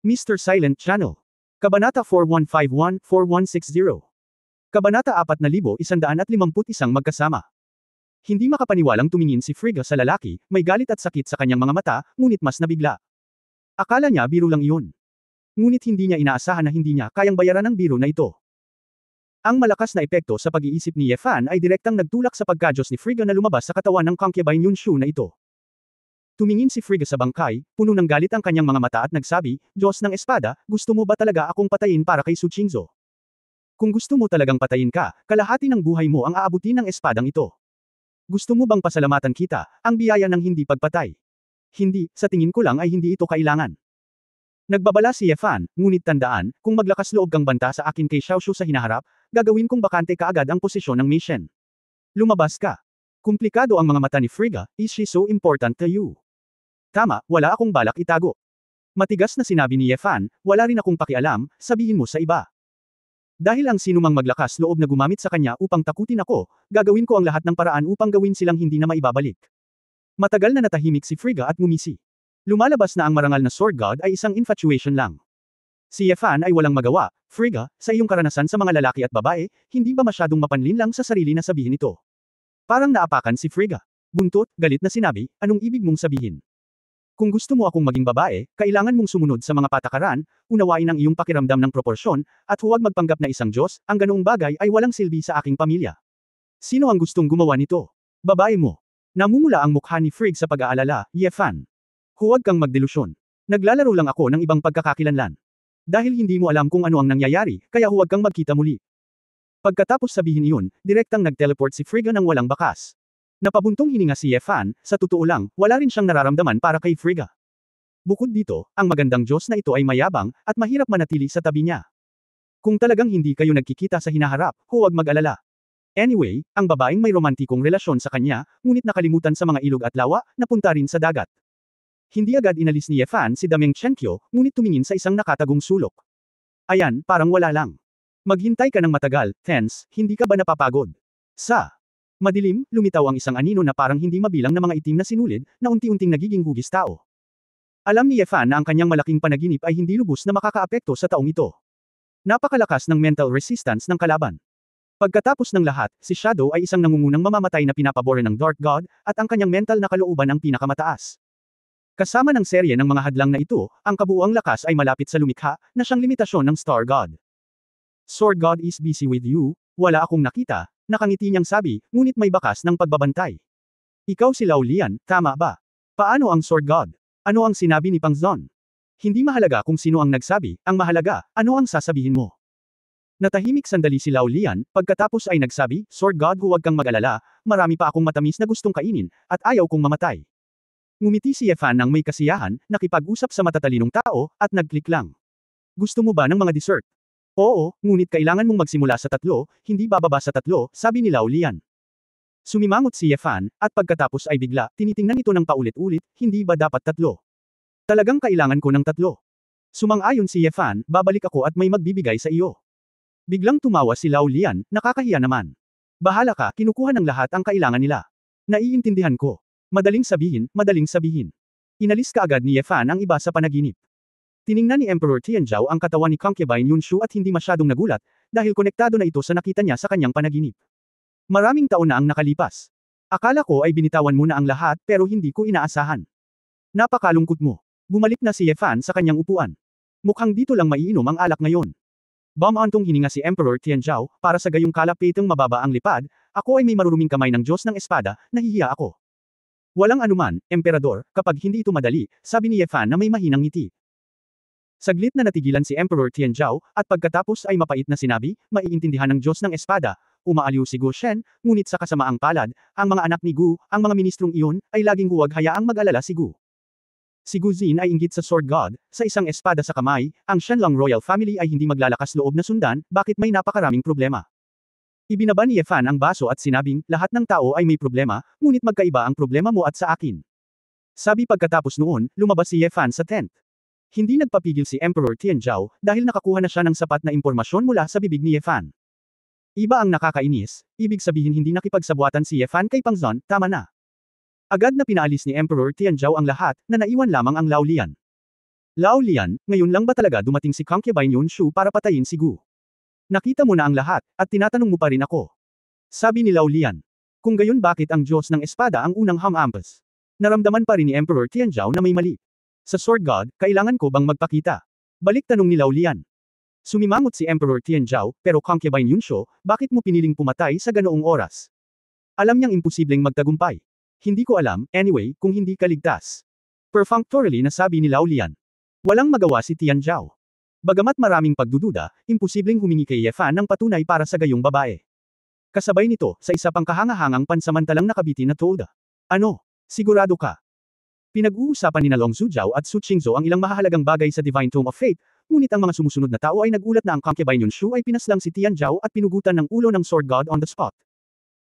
Mr. Silent Channel. Kabanata 4151-4160. Kabanata 4151 Magkasama. Hindi makapaniwalang tumingin si Frigga sa lalaki, may galit at sakit sa kanyang mga mata, ngunit mas nabigla. Akala niya biro lang iyon. Ngunit hindi niya inaasahan na hindi niya kayang bayaran ang biro na ito. Ang malakas na epekto sa pag-iisip ni Ye Fan ay direktang nagtulak sa pagkadyos ni Frigga na lumabas sa katawan ng concubine Yunshu na ito. Tumingin si Frigga sa bangkay, puno ng galit ang kanyang mga mata at nagsabi, Diyos ng espada, gusto mo ba talaga akong patayin para kay Su Qingzhou? Kung gusto mo talagang patayin ka, kalahati ng buhay mo ang aabutin ng espadang ito. Gusto mo bang pasalamatan kita, ang biyaya ng hindi pagpatay? Hindi, sa tingin ko lang ay hindi ito kailangan. Nagbabala si Ye Fan, ngunit tandaan, kung maglakas loob kang banta sa akin kay Xiaoshu sa hinaharap, gagawin kong bakante kaagad ang posisyon ng Mei Shen. Lumabas ka. Komplikado ang mga mata ni Frigga, is she so important to you? Tama, wala akong balak itago. Matigas na sinabi ni Ye Fan, wala rin akong pakialam, sabihin mo sa iba. Dahil ang sinumang maglakas loob na gumamit sa kanya upang takutin ako, gagawin ko ang lahat ng paraan upang gawin silang hindi na maibabalik. Matagal na natahimik si Frigga at ngumisi. Lumalabas na ang marangal na sword god ay isang infatuation lang. Si Ye Fan ay walang magawa, Frigga, sa iyong karanasan sa mga lalaki at babae, hindi ba masyadong mapanlin lang sa sarili na sabihin ito? Parang naapakan si Frigga. Buntot, galit na sinabi, anong ibig mong sabihin? Kung gusto mo akong maging babae, kailangan mong sumunod sa mga patakaran, unawain ang iyong pakiramdam ng proporsyon, at huwag magpanggap na isang Diyos, ang ganoong bagay ay walang silbi sa aking pamilya. Sino ang gustong gumawa nito? Babae mo. Namumula ang mukha ni Frigga sa pag-aalala, Ye Fan. Huwag kang magdelusyon. Naglalaro lang ako ng ibang pagkakakilanlan. Dahil hindi mo alam kung ano ang nangyayari, kaya huwag kang magkita muli. Pagkatapos sabihin iyon, direktang nag-teleport si Frigga ng walang bakas. Napabuntong hininga si Ye Fan, sa totoo lang, wala rin siyang nararamdaman para kay Frigga. Bukod dito, ang magandang Diyos na ito ay mayabang, at mahirap manatili sa tabi niya. Kung talagang hindi kayo nagkikita sa hinaharap, huwag mag-alala. Anyway, ang babaeng may romantikong relasyon sa kanya, ngunit nakalimutan sa mga ilog at lawa, napunta rin sa dagat. Hindi agad inalis ni Ye Fan si Dameng Chenkyo, ngunit tumingin sa isang nakatagong sulok. Ayan, parang wala lang. Maghintay ka ng matagal, tense, hindi ka ba napapagod? Madilim, lumitaw ang isang anino na parang hindi mabilang na mga itim na sinulid, na unti-unting nagiging hugis tao. Alam ni Ye Fan na ang kanyang malaking panaginip ay hindi lubos na makakaapekto sa taong ito. Napakalakas ng mental resistance ng kalaban. Pagkatapos ng lahat, si Shadow ay isang nangungunang mamamatay na pinapabore ng Dark God, at ang kanyang mental na kalooban ang pinakamataas. Kasama ng serye ng mga hadlang na ito, ang kabuuang lakas ay malapit sa lumikha, na siyang limitasyon ng Star God. Sword God is busy with you, wala akong nakita, nakangiti niyang sabi, ngunit may bakas ng pagbabantay. Ikaw si Lao Lian, tama ba? Paano ang Sword God? Ano ang sinabi ni Pang Zon? Hindi mahalaga kung sino ang nagsabi, ang mahalaga, ano ang sasabihin mo? Natahimik sandali si Lao Lian, pagkatapos ay nagsabi, Sword God huwag kang mag-alala, marami pa akong matamis na gustong kainin, at ayaw kong mamatay. Ngumiti si Ye Fan ng may kasiyahan, nakipag-usap sa matatalinong tao, at nag-click lang. Gusto mo ba ng mga dessert? Oo, ngunit kailangan mong magsimula sa 3, hindi bababa sa 3, sabi ni Lao Lian. Sumimangot si Ye Fan, at pagkatapos ay bigla, tinitingnan ito ng paulit-ulit, hindi ba dapat 3? Talagang kailangan ko ng 3. Sumang-ayon si Ye Fan, babalik ako at may magbibigay sa iyo. Biglang tumawa si Lao Lian, nakakahiya naman. Bahala ka, kinukuha ng lahat ang kailangan nila. Naiintindihan ko. Madaling sabihin, madaling sabihin. Inalis ka agad ni Ye Fan ang iba sa panaginip. Tiningnan ni Emperor Tianzhao ang katawan ni concubine Yunshu at hindi masyadong nagulat, dahil konektado na ito sa nakita niya sa kanyang panaginip. Maraming taon na ang nakalipas. Akala ko ay binitawan mo na ang lahat pero hindi ko inaasahan. Napakalungkot mo. Bumalik na si Ye Fan sa kanyang upuan. Mukhang dito lang maiinom ang alak ngayon. Bumantong hininga si Emperor Tianzhao, para sa gayong kalapitang mababa ang lipad, ako ay may maruruming kamay ng Diyos ng espada, nahihiya ako. Walang anuman, Emperador, kapag hindi ito madali, sabi ni Ye Fan na may mahinang ngiti. Saglit na natigilan si Emperor Tianzhao, at pagkatapos ay mapait na sinabi, maiintindihan ng Diyos ng espada, umaaliw si Gu Shen, ngunit sa kasamaang palad, ang mga anak ni Gu, ang mga ministrong iyon, ay laging huwag hayaang mag-alala si Gu. Si Gu Xin ay inggit sa Sword God, sa isang espada sa kamay, ang Shenlong Royal Family ay hindi maglalakas loob na sundan, bakit may napakaraming problema. Ibinaba ni Ye Fan ang baso at sinabing, lahat ng tao ay may problema, ngunit magkaiba ang problema mo at sa akin. Sabi pagkatapos noon, lumabas si Ye Fan sa tent. Hindi nagpapigil si Emperor Tianzhao, dahil nakakuha na siya ng sapat na impormasyon mula sa bibig ni Ye Fan. Iba ang nakakainis, ibig sabihin hindi nakipagsabwatan si Ye Fan kay Pang Zon, tama na. Agad na pinaalis ni Emperor Tianzhao ang lahat, na naiwan lamang ang Lao Lian. Lao Lian, ngayon lang ba talaga dumating si Concubine Yunshu para patayin si Gu? Nakita mo na ang lahat, at tinatanong mo pa rin ako. Sabi ni Lao Lian. Kung gayon bakit ang Diyos ng Espada ang unang hamampas? Naramdaman pa rin ni Emperor Tianzhao na may mali. Sa Sword God, kailangan ko bang magpakita? Balik tanong ni Lao Lian. Sumimangot si Emperor Tianzhao, pero Concubine Yunshu, bakit mo piniling pumatay sa ganoong oras? Alam niyang imposibleng magtagumpay. Hindi ko alam, anyway, kung hindi ka ligtas. Perfunctorily nasabi ni Lao Lian. Walang magawa si Tianzhao. Bagamat maraming pagdududa, imposibleng humingi kay Ye Fan ng patunay para sa gayong babae. Kasabay nito, sa isa pang kahangahangang pansamantalang nakabitin na toda. Ano? Sigurado ka? Pinag-uusapan ni Long Zhujiao at Su Qingzhou ang ilang mahahalagang bagay sa Divine Tome of Fate, ngunit ang mga sumusunod na tao ay nagulat na ang Concubine Yunshu ay pinaslang si Tianzhao at pinugutan ng ulo ng Sword God on the spot.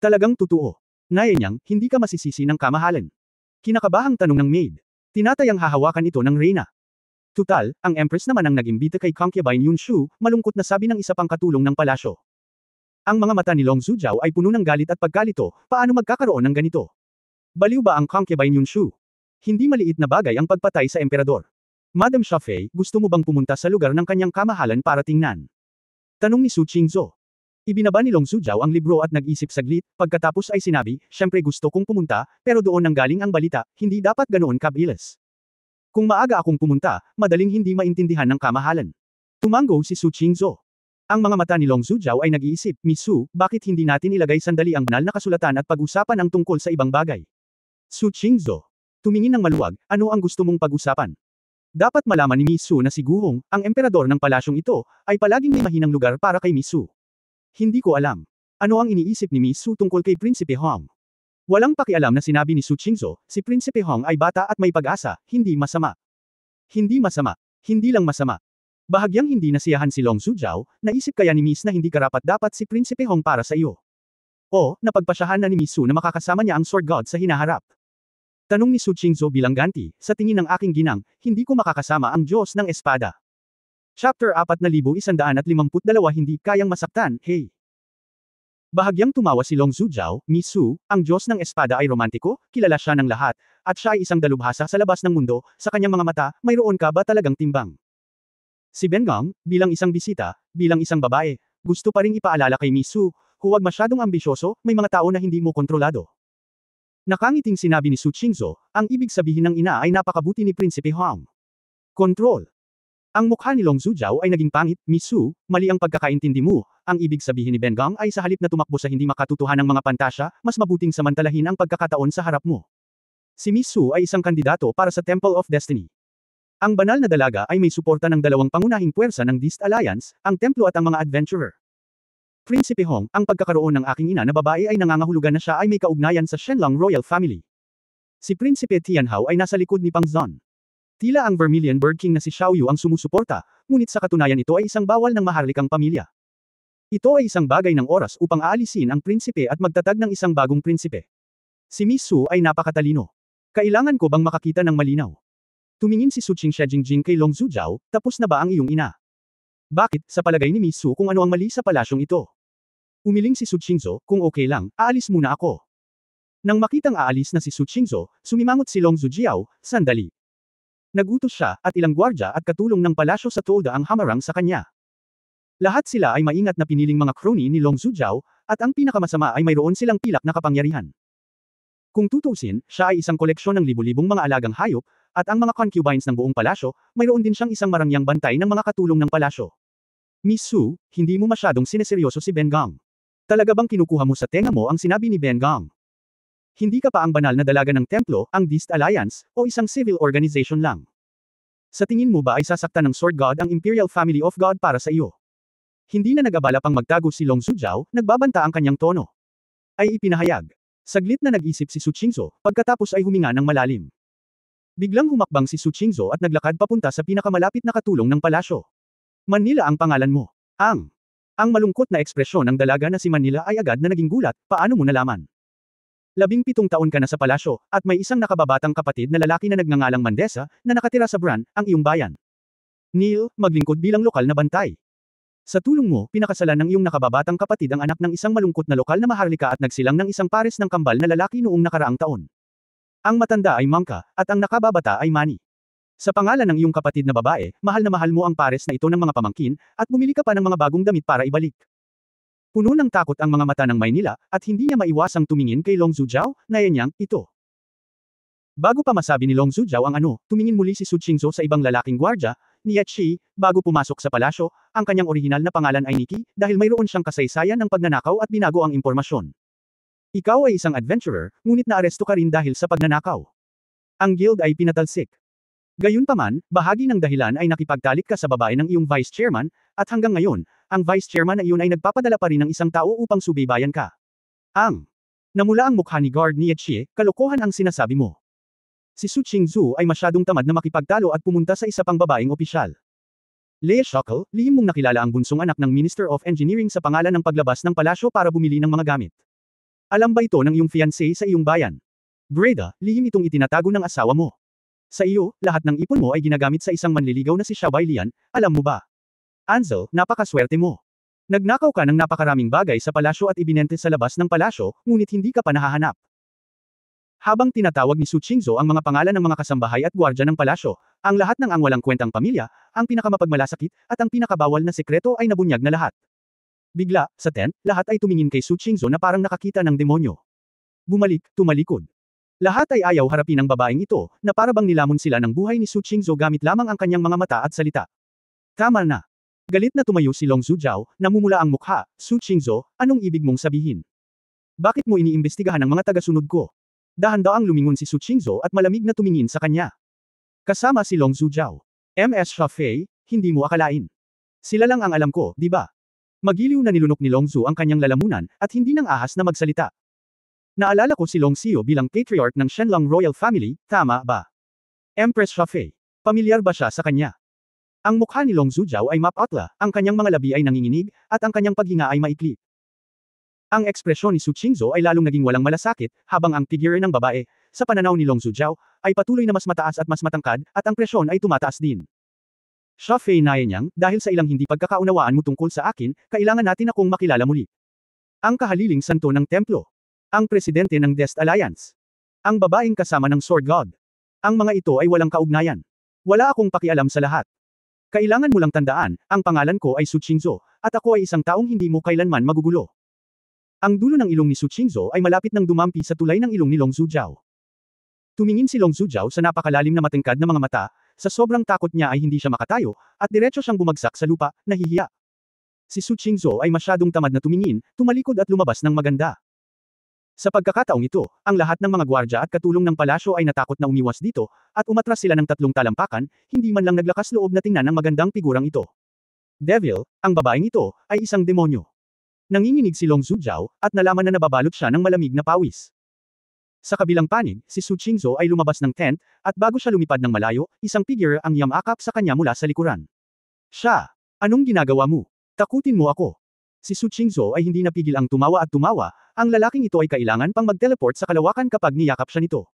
Talagang totoo. Naya niyang, hindi ka masisisi ng kamahalan. Kinakabahang tanong ng maid. Tinatayang hahawakan ito ng Reyna. Tutal, ang Empress naman ang nag-imbita kay Concubine Yunshu, malungkot na sabi ng isa pang katulong ng palasyo. Ang mga mata ni Long Zhujiao ay puno ng galit at pagkalito, paano magkakaroon ng ganito? Baliw ba ang Concubine Yunshu? Hindi maliit na bagay ang pagpatay sa emperador. Madam Shafei, gusto mo bang pumunta sa lugar ng kanyang kamahalan para tingnan? Tanong ni Su Qingzhou. Ibinaba ni Long Zhujiao ang libro at nag-isip saglit, pagkatapos ay sinabi, syempre gusto kong pumunta, pero doon nanggaling ang balita, hindi dapat ganoon kabilis. Kung maaga akong pumunta, madaling hindi maintindihan ng kamahalan. Tumango si Su Qingzhou. Ang mga mata ni Long Zhujiao ay nag-iisip, Miss Su, bakit hindi natin ilagay sandali ang banal na kasulatan at pag-usapan ang tungkol sa ibang bagay? Su Qingzhou. Tumingin ng maluwag, ano ang gusto mong pag-usapan? Dapat malaman ni Miss Su na si Guhong, ang emperador ng palasyong ito, ay palaging may mahinang lugar para kay Miss Su. Hindi ko alam. Ano ang iniisip ni Miss Su tungkol kay Prinsipe Hong? Walang pakialam na sinabi ni Su Qingzhou, si Prinsipe Hong ay bata at may pag-asa, hindi masama. Hindi masama. Hindi lang masama. Bahagyang hindi nasiyahan si Long Zhujiao, naisip kaya ni Miss na hindi karapat-dapat si Prinsipe Hong para sa iyo. O, napagpasyahan na ni Miss Su na makakasama niya ang Sword God sa hinaharap. Tanong ni Su Qingzhou bilang ganti, sa tingin ng aking ginang, hindi ko makakasama ang Diyos ng Espada. Chapter 4152 Hindi kayang masaktan, hey. Bahagyang tumawa si Long Zhujiao, Miss Su, ang Diyos ng Espada ay romantiko, kilala siya ng lahat, at siya ay isang dalubhasa sa labas ng mundo, sa kanyang mga mata, mayroon ka ba talagang timbang? Si Bengang, bilang isang bisita, bilang isang babae, gusto pa ring ipaalala kay Miss Su, huwag masyadong ambisyoso, may mga tao na hindi mo kontrolado. Nakangiting sinabi ni Su Qingzhou, ang ibig sabihin ng ina ay napakabuti ni Prinsipe Hong. Control. Ang mukha ni Long Zhujiao ay naging pangit, Miss Su, mali ang pagkakaintindi mo, ang ibig sabihin ni Bengang ay sa halip na tumakbo sa hindi makatutuhan ng mga pantasya, mas mabuting samantalahin ang pagkakataon sa harap mo. Si Miss Su ay isang kandidato para sa Temple of Destiny. Ang banal na dalaga ay may suporta ng dalawang pangunahing puwersa ng Dist Alliance, ang templo at ang mga adventurer. Prinsipe Hong, ang pagkakaroon ng aking ina na babae ay nangangahulugan na siya ay may kaugnayan sa Shenlong Royal Family. Si Prinsipe Tianhao ay nasa likod ni Pang Zon. Tila ang Vermilion Bird King na si Xiaoyu ang sumusuporta, ngunit sa katunayan ito ay isang bawal ng maharlikang pamilya. Ito ay isang bagay ng oras upang aalisin ang prinsipe at magtatag ng isang bagong prinsipe. Si Miss Su ay napakatalino. Kailangan ko bang makakita ng malinaw? Tumingin si Su Qingshijingjing kay Long Zhujiao, tapos na ba ang iyong ina? Bakit, sa palagay ni Miss Su kung ano ang mali sa palasyong ito? Umiling si Su Qingzhou, kung okay lang, aalis muna ako. Nang makitang aalis na si Su Qingzhou, sumimangot si Long Zhujiao, sandali. Nagutos siya, at ilang gwardya at katulong ng palasyo sa Tolda ang hamarang sa kanya. Lahat sila ay maingat na piniling mga crony ni Long Zhujiao, at ang pinakamasama ay mayroon silang pilak na kapangyarihan. Kung tutuusin, siya ay isang koleksyon ng libu-libong mga alagang hayop, at ang mga concubines ng buong palasyo, mayroon din siyang isang marangyang bantay ng mga katulong ng palasyo. Miss Su, hindi mo masyadong sineseryoso si Bengang. Talaga bang kinukuha mo sa tenga mo ang sinabi ni Bengang? Hindi ka pa ang banal na dalaga ng templo, ang Dist Alliance, o isang civil organization lang. Sa tingin mo ba ay sasaktan ng Sword God ang Imperial Family of God para sa iyo? Hindi na nag-abala pang magtago si Long Zhujiao, nagbabanta ang kanyang tono. Ay ipinahayag. Saglit na nag-isip si Su Qingzhou, pagkatapos ay huminga ng malalim. Biglang humakbang si Su Qingzhou at naglakad papunta sa pinakamalapit na katulong ng palasyo. Manila ang pangalan mo. Ang malungkot na ekspresyon ng dalaga na si Manila ay agad na naging gulat, paano mo nalaman? 17 taon ka na sa palasyo, at may isang nakababatang kapatid na lalaki na nagngangalang Mandesa, na nakatira sa Bran, ang iyong bayan. Neil, maglingkod bilang lokal na bantay. Sa tulong mo, pinakasalan ng iyong nakababatang kapatid ang anak ng isang malungkot na lokal na maharlika at nagsilang ng isang pares ng kambal na lalaki noong nakaraang taon. Ang matanda ay Mangka, at ang nakababata ay Manny. Sa pangalan ng iyong kapatid na babae, mahal na mahal mo ang pares na ito ng mga pamangkin, at bumili ka pa ng mga bagong damit para ibalik. Puno ng takot ang mga mata ng Maynila, at hindi niya maiwasang tumingin kay Long Zhujiao, na niyang, ito. Bago pa masabi ni Long Zhujiao ang ano, tumingin muli si Su Qingzhou sa ibang lalaking gwardya, ni Yetchi, bago pumasok sa palasyo, ang kanyang orihinal na pangalan ay Nikki, dahil mayroon siyang kasaysayan ng pagnanakaw at binago ang impormasyon. Ikaw ay isang adventurer, ngunit naaresto ka rin dahil sa pagnanakaw. Ang guild ay pinatalsik. Gayunpaman, bahagi ng dahilan ay nakipagtalik ka sa babae ng iyong vice chairman, at hanggang ngayon, ang vice chairman na iyon ay nagpapadala pa rin ng isang tao upang subaybayan ka. Namula ang mukha ni guard ni Yetchi, kalokohan ang sinasabi mo. Si Su Qingzhou ay masyadong tamad na makipagtalo at pumunta sa isa pang babaeng opisyal. Lea Shackle, lihim mong nakilala ang bunsong anak ng Minister of Engineering sa pangalan ng paglabas ng palasyo para bumili ng mga gamit. Alam ba ito ng iyong fiancé sa iyong bayan? Breda, lihim itong itinatago ng asawa mo. Sa iyo, lahat ng ipon mo ay ginagamit sa isang manliligaw na si Xiao Bailian, alam mo ba? Ansel, napakaswerte mo. Nagnakaw ka ng napakaraming bagay sa palasyo at ibinente sa labas ng palasyo, ngunit hindi ka pa nahahanap. Habang tinatawag ni Su Qingzhou ang mga pangalan ng mga kasambahay at gwardya ng palasyo, ang lahat ng walang kwentang pamilya, ang pinakamapagmalasakit, at ang pinakabawal na sekreto ay nabunyag na lahat. Bigla, sa tent, lahat ay tumingin kay Su Qingzhou na parang nakakita ng demonyo. Bumalik, tumalikod. Lahat ay ayaw harapin ang babaeng ito, na parabang nilamon sila ng buhay ni Su Qingzhou gamit lamang ang kanyang mga mata at salita. Tama na. Galit na tumayo si Long Zhujiao, namumula ang mukha, Su Qingzhou, anong ibig mong sabihin? Bakit mo iniimbestigahan ang mga tagasunod ko? Dahan-daang lumingon si Su Qingzhou at malamig na tumingin sa kanya. Kasama si Long Zhujiao. Ms. Shafei, hindi mo akalain. Sila lang ang alam ko, di ba? Magiliw na nilunok ni Long Zhu ang kanyang lalamunan, at hindi nang ahas na magsalita. Naalala ko si Long Xiu bilang patriarch ng Shenlong Royal Family, tama ba? Empress Shafei. Pamilyar ba siya sa kanya? Ang mukha ni Long Zhujiao ay mapatla, ang kanyang mga labi ay nanginginig, at ang kanyang paghinga ay maikli. Ang ekspresyon ni Su Qingzhou ay lalong naging walang malasakit, habang ang figure ng babae, sa pananaw ni Long Zhujiao, ay patuloy na mas mataas at mas matangkad, at ang presyon ay tumataas din. Shafei niyang, dahil sa ilang hindi pagkakaunawaan mo tungkol sa akin, kailangan natin akong makilala muli. Ang kahaliling santo ng templo. Ang presidente ng Dest Alliance. Ang babaeng kasama ng Sword God. Ang mga ito ay walang kaugnayan. Wala akong pakialam sa lahat. Kailangan mo lang tandaan, ang pangalan ko ay Su Qingzhou, at ako ay isang taong hindi mo kailanman magugulo. Ang dulo ng ilong ni Su Qingzhou ay malapit nang dumampi sa tulay ng ilong ni Long Zhujiao. Tumingin si Long Zhujiao sa napakalalim na matingkad na mga mata, sa sobrang takot niya ay hindi siya makatayo, at diretso siyang bumagsak sa lupa, nahihiya. Si Su Qingzhou ay masyadong tamad na tumingin, tumalikod at lumabas ng maganda. Sa pagkakataong ito, ang lahat ng mga gwardya at katulong ng palasyo ay natakot na umiwas dito, at umatras sila ng 3 talampakan, hindi man lang naglakas loob na tingnan ang magandang figurang ito. Devil, ang babaeng ito, ay isang demonyo. Nanginginig si Long Zhujiao, at nalaman na nababalot siya ng malamig na pawis. Sa kabilang panig, si Su Qingzhou ay lumabas ng tent, at bago siya lumipad ng malayo, isang figure ang yamakap sa kanya mula sa likuran. Siya! Anong ginagawa mo? Takutin mo ako. Si Su Qingzhou ay hindi napigil ang tumawa at tumawa, ang lalaking ito ay kailangan pang mag-teleport sa kalawakan kapag niyakap siya nito.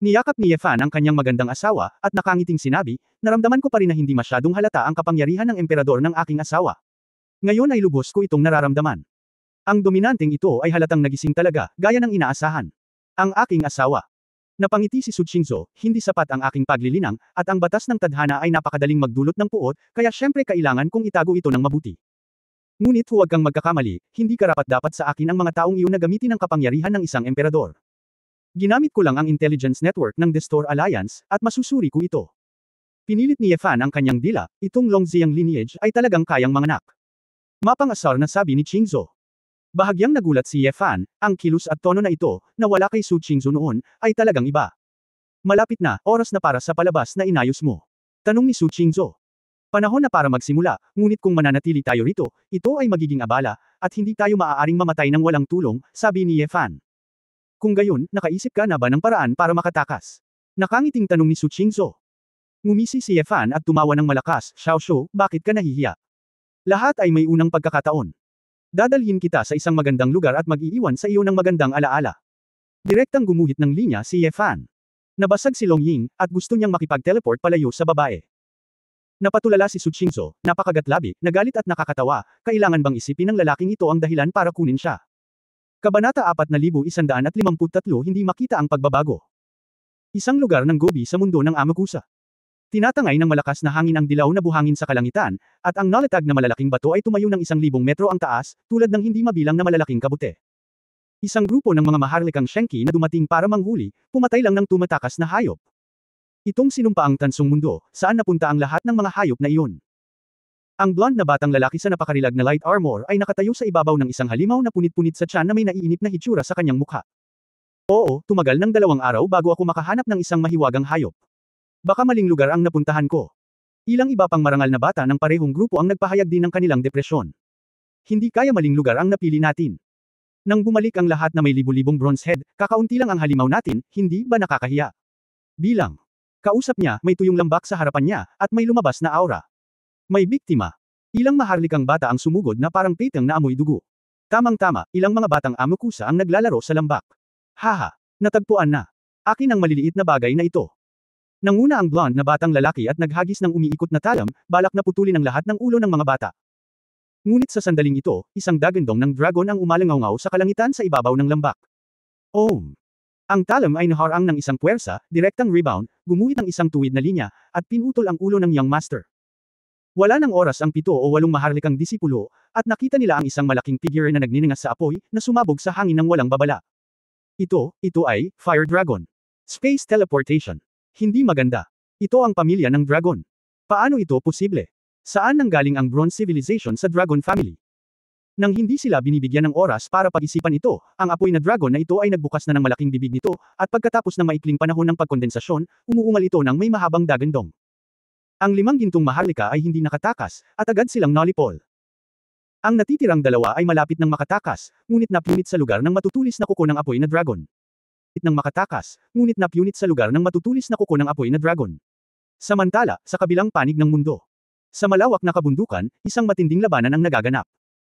Niyakap ni Ye Fan ang kanyang magandang asawa, at nakangiting sinabi, naramdaman ko pa rin na hindi masyadong halata ang kapangyarihan ng emperador ng aking asawa. Ngayon ay lubos ko itong nararamdaman. Ang dominanteng ito ay halatang nagising talaga, gaya ng inaasahan. Ang aking asawa. Napangiti si Su Qingzhou, hindi sapat ang aking paglilinang, at ang batas ng tadhana ay napakadaling magdulot ng puot, kaya syempre kailangan kong itago ito ng mabuti. Ngunit huwag kang magkakamali, hindi karapat-dapat sa akin ang mga taong iyon na gamitin ang kapangyarihan ng isang emperador. Ginamit ko lang ang intelligence network ng Destor Alliance, at masusuri ko ito. Pinilit ni Ye Fan ang kanyang dila, itong Longzhiang lineage ay talagang kayang manganak. Mapang-asar na sabi ni Qingzhou. Bahagyang nagulat si Ye Fan, ang kilos at tono na ito, na wala kay Su Qingzhou noon, ay talagang iba. Malapit na, oras na para sa palabas na inayos mo. Tanong ni Su Qingzhou. Panahon na para magsimula, ngunit kung mananatili tayo rito, ito ay magiging abala, at hindi tayo maaaring mamatay ng walang tulong, sabi ni Ye Fan. Kung gayon, nakaisip ka na ba ng paraan para makatakas? Nakangiting tanong ni Su Qingzhou. Ngumisi si Ye Fan at tumawa ng malakas, Xiao Shu, bakit ka nahihiya? Lahat ay may unang pagkakataon. Dadalhin kita sa isang magandang lugar at mag-iiwan sa iyo ng magandang alaala. Direktang gumuhit ng linya si Ye Fan. Nabasag si Long Ying, at gusto niyang makipag-teleport palayo sa babae. Napatulala si Su Qingzhou, napakagatlabi, nagalit at nakakatawa, kailangan bang isipin ng lalaking ito ang dahilan para kunin siya? Kabanata 4153 Hindi makita ang pagbabago. Isang lugar ng Gobi sa mundo ng Amakusa. Tinatangay ng malakas na hangin ang dilaw na buhangin sa kalangitan, at ang nalatag na malalaking bato ay tumayo ng 1,000 metro ang taas, tulad ng hindi mabilang na malalaking kabute. Isang grupo ng mga maharlikang Shenki na dumating para manghuli, pumatay lang ng tumatakas na hayop. Itong sinumpaang tansong mundo, saan napunta ang lahat ng mga hayop na iyon. Ang blonde na batang lalaki sa napakarilag na light armor ay nakatayo sa ibabaw ng isang halimaw na punit-punit sa tiyan na may naiinip na hitsura sa kanyang mukha. Oo, tumagal ng 2 araw bago ako makahanap ng isang mahiwagang hayop. Baka maling lugar ang napuntahan ko. Ilang iba pang marangal na bata ng parehong grupo ang nagpahayag din ng kanilang depresyon. Hindi kaya maling lugar ang napili natin. Nang bumalik ang lahat na may libu-libong bronze head, kakaunti lang ang halimaw natin, hindi ba nakakahiya? Bilang. Kausap niya, may tuyong lambak sa harapan niya, at may lumabas na aura. May biktima. Ilang maharlikang bata ang sumugod na parang petang na amoy dugo. Tamang-tama, ilang mga batang amukusa ang naglalaro sa lambak. Haha, natagpuan na. Akin ang maliliit na bagay na ito. Nanguna ang blonde na batang lalaki at naghagis ng umiikot na talam, balak na putulin ang lahat ng ulo ng mga bata. Ngunit sa sandaling ito, isang dagandong ng dragon ang umalangaw sa kalangitan sa ibabaw ng lambak. Ang talam ay naharang ng isang puwersa, direktang rebound, gumuhit ng isang tuwid na linya, at pinutol ang ulo ng young master. Wala ng oras ang 7 o 8 maharlikang disipulo, at nakita nila ang isang malaking figure na nagniningas sa apoy, na sumabog sa hangin ng walang babala. Ito ay, Fire Dragon. Space Teleportation. Hindi maganda. Ito ang pamilya ng dragon. Paano ito posible? Saan nanggaling ang Bronze Civilization sa Dragon Family? Nang hindi sila binibigyan ng oras para pag-isipan ito, ang apoy na dragon na ito ay nagbukas na ng malaking bibig nito, at pagkatapos ng maikling panahon ng pagkondensasyon, umuungal ito ng may mahabang dagandong. Ang 5 gintong maharlika ay hindi nakatakas, at agad silang nalipol. Ang natitirang 2 ay malapit ng makatakas, ngunit napunit sa lugar ng matutulis na kuko ng apoy na dragon. Ng makatakas, ngunit napunit sa lugar ng matutulis na kuko ng apoy na dragon. Samantala, sa kabilang panig ng mundo. Sa malawak na kabundukan, isang matinding labanan ang nagaganap.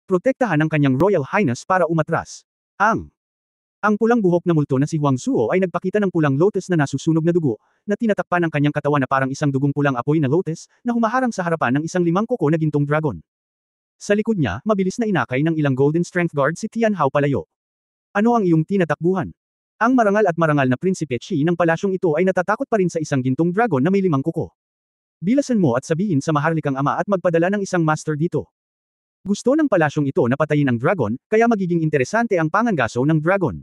Protektahan ang kanyang Royal Highness para umatras. Ang pulang buhok na multo na si Huang Zuo ay nagpakita ng pulang lotus na nasusunog na dugo, na tinatakpan ang kanyang katawan na parang isang dugong pulang apoy na lotus, na humaharang sa harapan ng isang 5 kuko na gintong dragon. Sa likod niya, mabilis na inakay ng ilang Golden Strength Guard si Tian Hao palayo. Ano ang iyong tinatakbuhan? Ang marangal at marangal na Prinsipe Chi ng palasyong ito ay natatakot pa rin sa isang gintong dragon na may 5 kuko. Bilasan mo at sabihin sa maharlikang ama at magpadala ng isang master dito. Gusto ng palasyong ito na patayin ang dragon, kaya magiging interesante ang pangangaso ng dragon.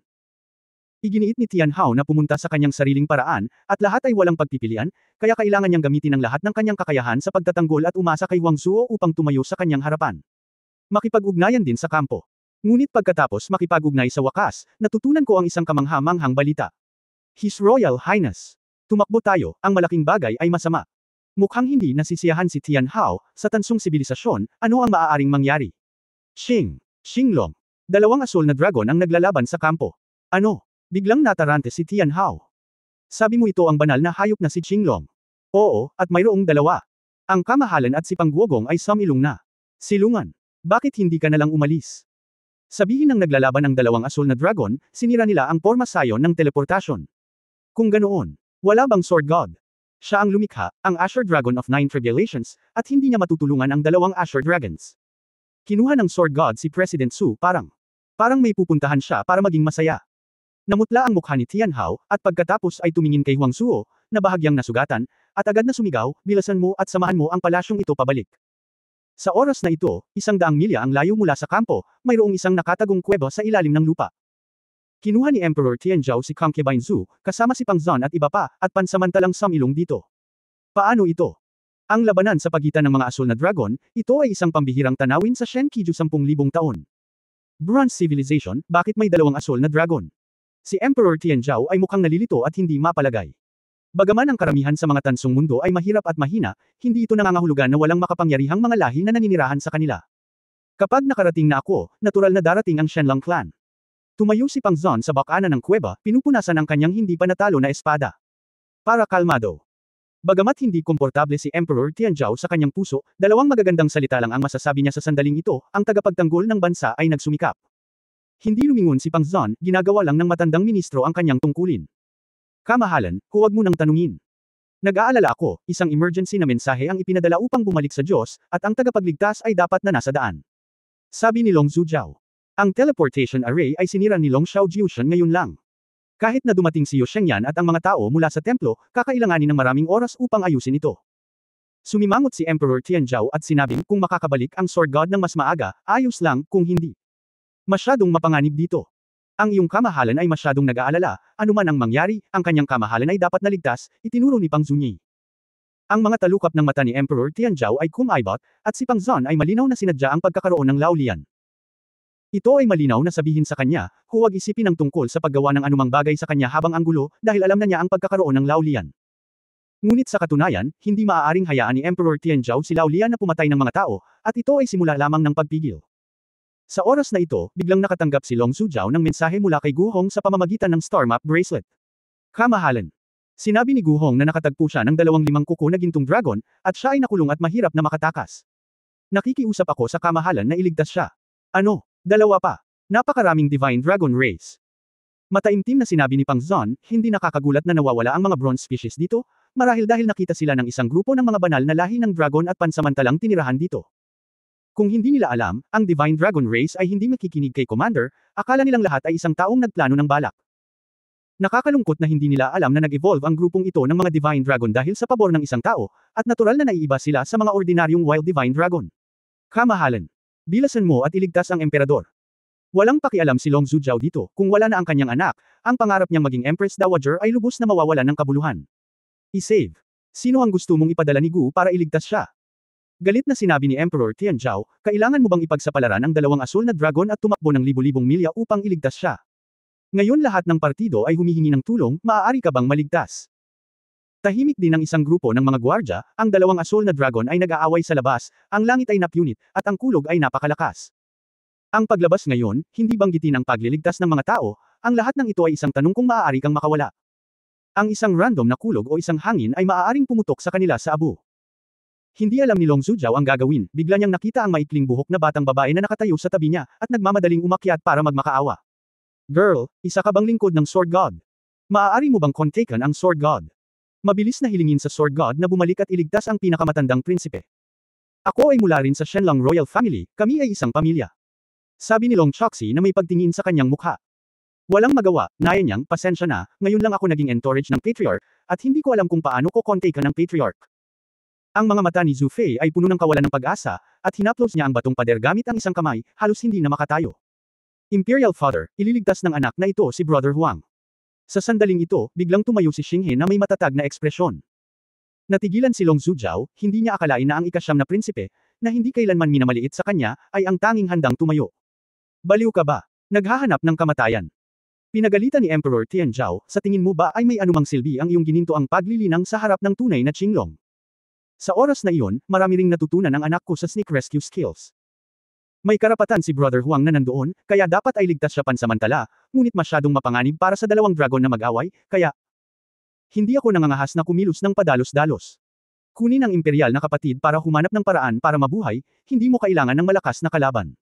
Iginiit ni Tian Hao na pumunta sa kanyang sariling paraan, at lahat ay walang pagpipilian, kaya kailangan niyang gamitin ang lahat ng kanyang kakayahan sa pagtatanggol at umasa kay Huang Zuo upang tumayo sa kanyang harapan. Makipag-ugnayan din sa kampo. Ngunit pagkatapos makipag-ugnay sa wakas, natutunan ko ang isang kamangha-manghang balita. His Royal Highness. Tumakbo tayo, ang malaking bagay ay masama. Mukhang hindi nasisiyahan si Tian Hao, sa tansong sibilisasyon, ano ang maaaring mangyari? Xinglong. 2 asul na dragon ang naglalaban sa kampo. Ano? Biglang natarante si Tian Hao. Sabi mo ito ang banal na hayop na si Xinglong. Oo, at mayroong 2. Ang kamahalan at si Pangguogong ay sumilong na. Silungan. Bakit hindi ka nalang umalis? Sabihin ng naglalaban ang 2 asul na dragon, sinira nila ang porma sayon ng teleportasyon. Kung ganoon, wala bang Sword God? Siya ang lumikha, ang Asher Dragon of 9 Tribulations, at hindi niya matutulungan ang 2 Asher Dragons. Kinuha ng Sword God si President Su parang may pupuntahan siya para maging masaya. Namutla ang mukha ni Tian Hao, at pagkatapos ay tumingin kay Huang Zuo, na bahagyang nasugatan, at agad na sumigaw, bilasan mo at samahan mo ang palasyong ito pabalik. Sa oras na ito, 100 milya ang layo mula sa kampo, mayroong isang nakatagong kuweba sa ilalim ng lupa. Kinuha ni Emperor Tianzhou si Concubine Zhu, kasama si Pang Zan at iba pa, at pansamantalang sumilong dito. Paano ito? Ang labanan sa pagitan ng mga asul na dragon, ito ay isang pambihirang tanawin sa Shenkiju 10,000 taon. Bronze Civilization, bakit may 2 asul na dragon? Si Emperor Tianzhou ay mukhang nalilito at hindi mapalagay. Bagaman ang karamihan sa mga tansong mundo ay mahirap at mahina, hindi ito nangangahulugan na walang makapangyarihang mga lahi na naninirahan sa kanila. Kapag nakarating na ako, natural na darating ang Shenlong clan. Tumayo si Pang Zan sa bakana ng kuweba, pinupunasan ang kanyang hindi pa natalo na espada. Para kalmado. Bagamat hindi komportable si Emperor Tianzhou sa kanyang puso, 2 magagandang salita lang ang masasabi niya sa sandaling ito, ang tagapagtanggol ng bansa ay nagsumikap. Hindi lumingon si Pang Zan, ginagawa lang ng matandang ministro ang kanyang tungkulin. Kamahalan, huwag mo nang tanungin. Nag-aalala ako, isang emergency na mensahe ang ipinadala upang bumalik sa Diyos, at ang tagapagligtas ay dapat na nasa daan. Sabi ni Long Zhujiao. Ang teleportation array ay sinira ni Long Xiaojiushan ngayon lang. Kahit na dumating si Yu Shengyan at ang mga tao mula sa templo, kakailanganin ng maraming oras upang ayusin ito. Sumimangot si Emperor Tianzhao at sinabing kung makakabalik ang Sword God ng mas maaga, ayos lang, kung hindi. Masyadong mapanganib dito. Ang iyong kamahalan ay masyadong nag-aalala, anuman ang mangyari, ang kanyang kamahalan ay dapat naligtas, itinuro ni Pang Zunyi. Ang mga talukap ng mata ni Emperor Tianzhao ay kumaibot, at si Pang Zun ay malinaw na sinadya ang pagkakaroon ng Laolian. Ito ay malinaw na sabihin sa kanya, huwag isipin ang tungkol sa paggawa ng anumang bagay sa kanya habang ang gulo, dahil alam na niya ang pagkakaroon ng Laolian. Ngunit sa katunayan, hindi maaaring hayaan ni Emperor Tianzhao si Laolian na pumatay ng mga tao, at ito ay simula lamang ng pagpigil. Sa oras na ito, biglang nakatanggap si Long Zhujiao ng mensahe mula kay Gu Hong sa pamamagitan ng Star Map Bracelet. Kamahalan. Sinabi ni Gu Hong na nakatagpo siya ng 25 kuko na gintong dragon, at siya ay nakulong at mahirap na makatakas. Nakikiusap ako sa kamahalan na iligtas siya. Ano? Dalawa pa. Napakaraming Divine Dragon Race. Mataimtim na sinabi ni Pang Zun, hindi nakakagulat na nawawala ang mga bronze species dito, marahil dahil nakita sila ng isang grupo ng mga banal na lahi ng dragon at pansamantalang tinirahan dito. Kung hindi nila alam, ang Divine Dragon Race ay hindi makikinig kay Commander, akala nilang lahat ay isang taong nagplano ng balak. Nakakalungkot na hindi nila alam na nag-evolve ang grupong ito ng mga Divine Dragon dahil sa pabor ng isang tao, at natural na naiiba sila sa mga ordinaryong Wild Divine Dragon. Kamahalan. Bilasan mo at iligtas ang emperador. Walang pakialam si Long Zhujiao dito, kung wala na ang kanyang anak, ang pangarap niyang maging Empress Dowager ay lubos na mawawalan ng kabuluhan. I-save. Sino ang gusto mong ipadala ni Gu para iligtas siya? Galit na sinabi ni Emperor Tianzhao, kailangan mo bang ipagsapalaran ang 2 asul na dragon at tumakbo ng libu-libong milya upang iligtas siya? Ngayon lahat ng partido ay humihingi ng tulong, maaari ka bang maligtas? Tahimik din ang isang grupo ng mga gwardya, ang 2 asul na dragon ay nag-aaway sa labas, ang langit ay napunit, at ang kulog ay napakalakas. Ang paglabas ngayon, hindi banggitin ang pagliligtas ng mga tao, ang lahat ng ito ay isang tanong kung maaari kang makawala. Ang isang random na kulog o isang hangin ay maaaring pumutok sa kanila sa abo. Hindi alam ni Long Zhujiao ang gagawin, bigla niyang nakita ang maikling buhok na batang babae na nakatayo sa tabi niya, at nagmamadaling umakyat para magmakaawa. Girl, isa ka bang lingkod ng Sword God? Maaari mo bang kontaken ang Sword God? Mabilis na hilingin sa Sword God na bumalik at iligtas ang pinakamatandang prinsipe. Ako ay mula rin sa Shenlong Royal Family, kami ay isang pamilya. Sabi ni Long Choxi na may pagtingin sa kanyang mukha. Walang magawa, naya niyang, pasensya na, ngayon lang ako naging entourage ng Patriarch, at hindi ko alam kung paano ko kontaken ng Patriarch. Ang mga mata ni Zhu Fei ay puno ng kawalan ng pag-asa, at hinaplos niya ang batong pader gamit ang isang kamay, halos hindi na makatayo. Imperial Father, ililigtas ng anak na ito si Brother Huang. Sa sandaling ito, biglang tumayo si Xinghe na may matatag na ekspresyon. Natigilan si Long Zhujiao, hindi niya akalain na ang ikasyam na prinsipe, na hindi kailanman minamaliit sa kanya, ay ang tanging handang tumayo. Baliw ka ba? Naghahanap ng kamatayan. Pinagalitan ni Emperor Tianzhao, sa tingin mo ba ay may anumang silbi ang iyong gininto ang paglilinang sa harap ng tunay na Qinglong? Sa oras na iyon, marami ring natutunan ang anak ko sa sneak rescue skills. May karapatan si Brother Huang na nandoon, kaya dapat ay ligtas siya pansamantala, ngunit masyadong mapanganib para sa 2 dragon na mag-away, kaya hindi ako nangangahas na kumilos ng padalos-dalos. Kunin ang imperial na kapatid para humanap ng paraan para mabuhay, hindi mo kailangan ng malakas na kalaban.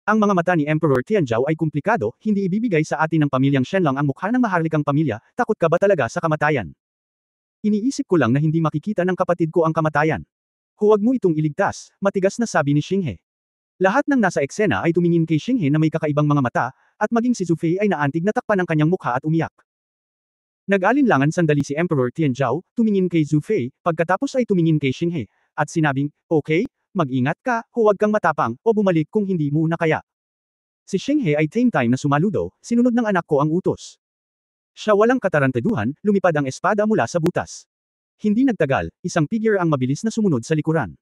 Ang mga mata ni Emperor Tianzhao ay komplikado, hindi ibibigay sa atin ng pamilyang Shenlong ang mukha ng maharlikang pamilya, takot ka ba talaga sa kamatayan? Iniisip ko lang na hindi makikita ng kapatid ko ang kamatayan. Huwag mo itong iligtas, matigas na sabi ni Xinghe. Lahat ng nasa eksena ay tumingin kay Xinghe na may kakaibang mga mata, at maging si Zhu Fei ay naantig na takpan ang kanyang mukha at umiyak. Nag-alinlangan sandali si Emperor Tianzhao, tumingin kay Zhu Fei, pagkatapos ay tumingin kay Xinghe, at sinabing, okay, mag-ingat ka, huwag kang matapang, o bumalik kung hindi mo na kaya. Si Xinghe ay same time na sumaludo, sinunod ng anak ko ang utos. Siya walang katarantaduhan, lumipad ang espada mula sa butas. Hindi nagtagal, isang figure ang mabilis na sumunod sa likuran.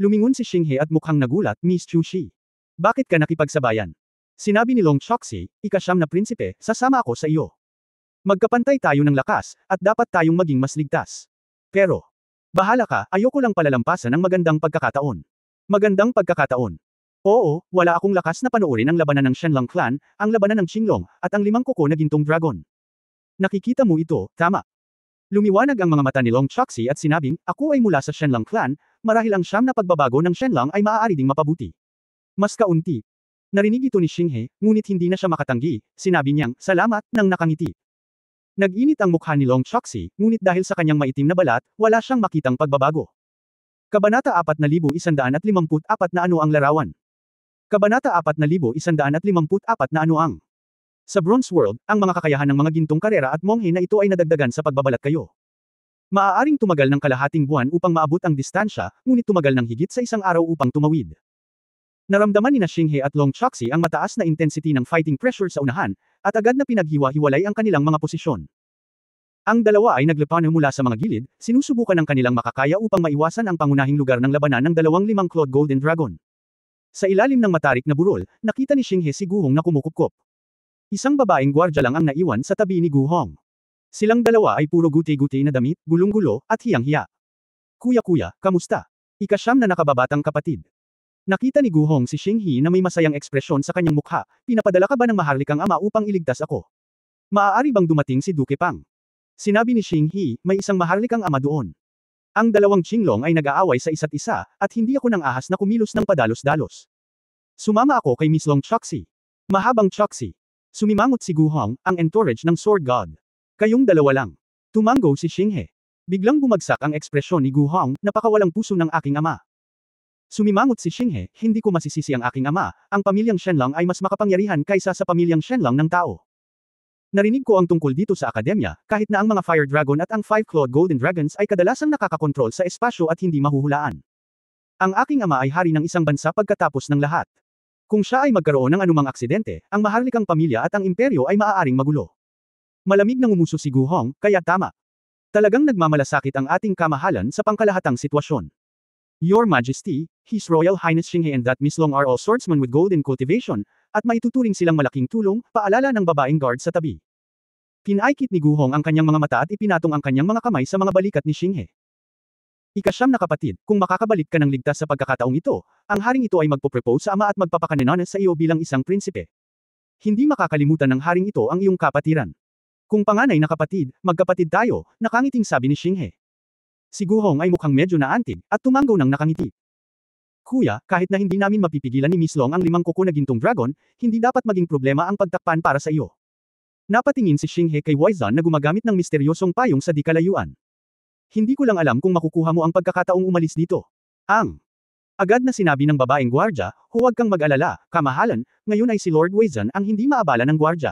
Lumingon si Xinghe at mukhang nagulat, Miss Chu Shi. Bakit ka nakipagsabayan? Sinabi ni Long Choxi, ikasyam na prinsipe, sasama ako sa iyo. Magkapantay tayo ng lakas, at dapat tayong maging mas ligtas. Pero, bahala ka, ayoko lang palalampasan ang magandang pagkakataon. Magandang pagkakataon. Oo, wala akong lakas na panoorin ang labanan ng Shenlong clan, ang labanan ng Qinglong, at ang 5 kuko na gintong dragon. Nakikita mo ito, tama. Lumiwanag ang mga mata ni Long Choxi at sinabing, ako ay mula sa Shenlong clan, marahil ang 9 na pagbabago ng Shenlong ay maaari ding mapabuti. Mas kaunti. Narinig ito ni Xinghe, ngunit hindi na siya makatanggi, sinabi niyang, salamat, nang nakangiti. Nag-init ang mukha ni Long Choxi, ngunit dahil sa kanyang maitim na balat, wala siyang makitang pagbabago. Kabanata 4154 na ano ang larawan? Kabanata 4154 na ano ang Sa Bronze World, ang mga kakayahan ng mga gintong karera at monghe na ito ay nadagdagan sa pagbabalat kayo. Maaaring tumagal ng kalahating buwan upang maabot ang distansya, ngunit tumagal ng higit sa isang araw upang tumawid. Naramdaman ni Xinghe at Long Choxi ang mataas na intensity ng fighting pressure sa unahan, at agad na pinaghiwa-hiwalay ang kanilang mga posisyon. Ang dalawa ay naglapana mula sa mga gilid, sinusubukan ng kanilang makakaya upang maiwasan ang pangunahing lugar ng labanan ng 25 Clawed Golden Dragon. Sa ilalim ng matarik na burol, nakita ni Xinghe si Gu Hong na kumukupkop. Isang babaeng gwardya lang ang naiwan sa tabi ni Gu Hong. Silang dalawa ay puro guti-guti na damit, gulong-gulo, at hiyang-hiya. Kuya-kuya, kamusta? Ika-9 na nakababatang kapatid. Nakita ni Gu Hong si Xinghe na may masayang ekspresyon sa kanyang mukha, pinapadala ka ba ng maharlikang ama upang iligtas ako? Maaari bang dumating si Duke Pang? Sinabi ni Xinghe, may isang maharlikang ama doon. Ang dalawang Qinglong ay nag-aaway sa isa't isa, at hindi ako nang ahas na kumilos ng padalos-dalos. Sumama ako kay Miss Long Choxi. Mahabang Choxi. Sumimangot si Gu Hong, ang entourage ng Sword God. Kayong dalawa lang. Tumango si Xinghe. Biglang bumagsak ang ekspresyon ni Gu Hong, napakawalang puso ng aking ama. Sumimangot si Xinghe, hindi ko masisisi ang aking ama, ang pamilyang Shenlong ay mas makapangyarihan kaysa sa pamilyang Shenlong ng tao. Narinig ko ang tungkol dito sa akademya, kahit na ang mga Fire Dragon at ang 5 Clawed Golden Dragons ay kadalasang nakakakontrol sa espasyo at hindi mahuhulaan. Ang aking ama ay hari ng isang bansa pagkatapos ng lahat. Kung siya ay magkaroon ng anumang aksidente, ang maharlikang pamilya at ang imperyo ay maaaring magulo. Malamig na ngumuso si Gu Hong, kaya tama. Talagang nagmamalasakit ang ating kamahalan sa pangkalahatang sitwasyon. Your Majesty, His Royal Highness Xinghe and that Miss Long are all swordsmen with golden cultivation, at maituturing silang malaking tulong, paalala ng babaeng guard sa tabi. Pinaikit ni Gu Hong ang kanyang mga mata at ipinatong ang kanyang mga kamay sa mga balikat ni Xinghe. Ika-9 na kapatid, kung makakabalik ka ng ligtas sa pagkakataong ito, ang haring ito ay magpo-propose sa ama at magpapakanenones sa iyo bilang isang prinsipe. Hindi makakalimutan ng haring ito ang iyong kapatiran. Kung panganay na kapatid, magkapatid tayo, nakangiting sabi ni Xinghe. Si Gu Hong ay mukhang medyo naantig, at tumango ng nakangiti. Kuya, kahit na hindi namin mapipigilan ni Miss Long ang 5 kuko na gintong dragon, hindi dapat maging problema ang pagtakpan para sa iyo. Napatingin si Xinghe kay Huaizan na gumagamit ng misteryosong payong sa di kalayuan. Hindi ko lang alam kung makukuha mo ang pagkakataong umalis dito. Agad na sinabi ng babaeng gwardya, huwag kang mag-alala, kamahalan, ngayon ay si Lord Huaizan ang hindi maabala ng gwardya.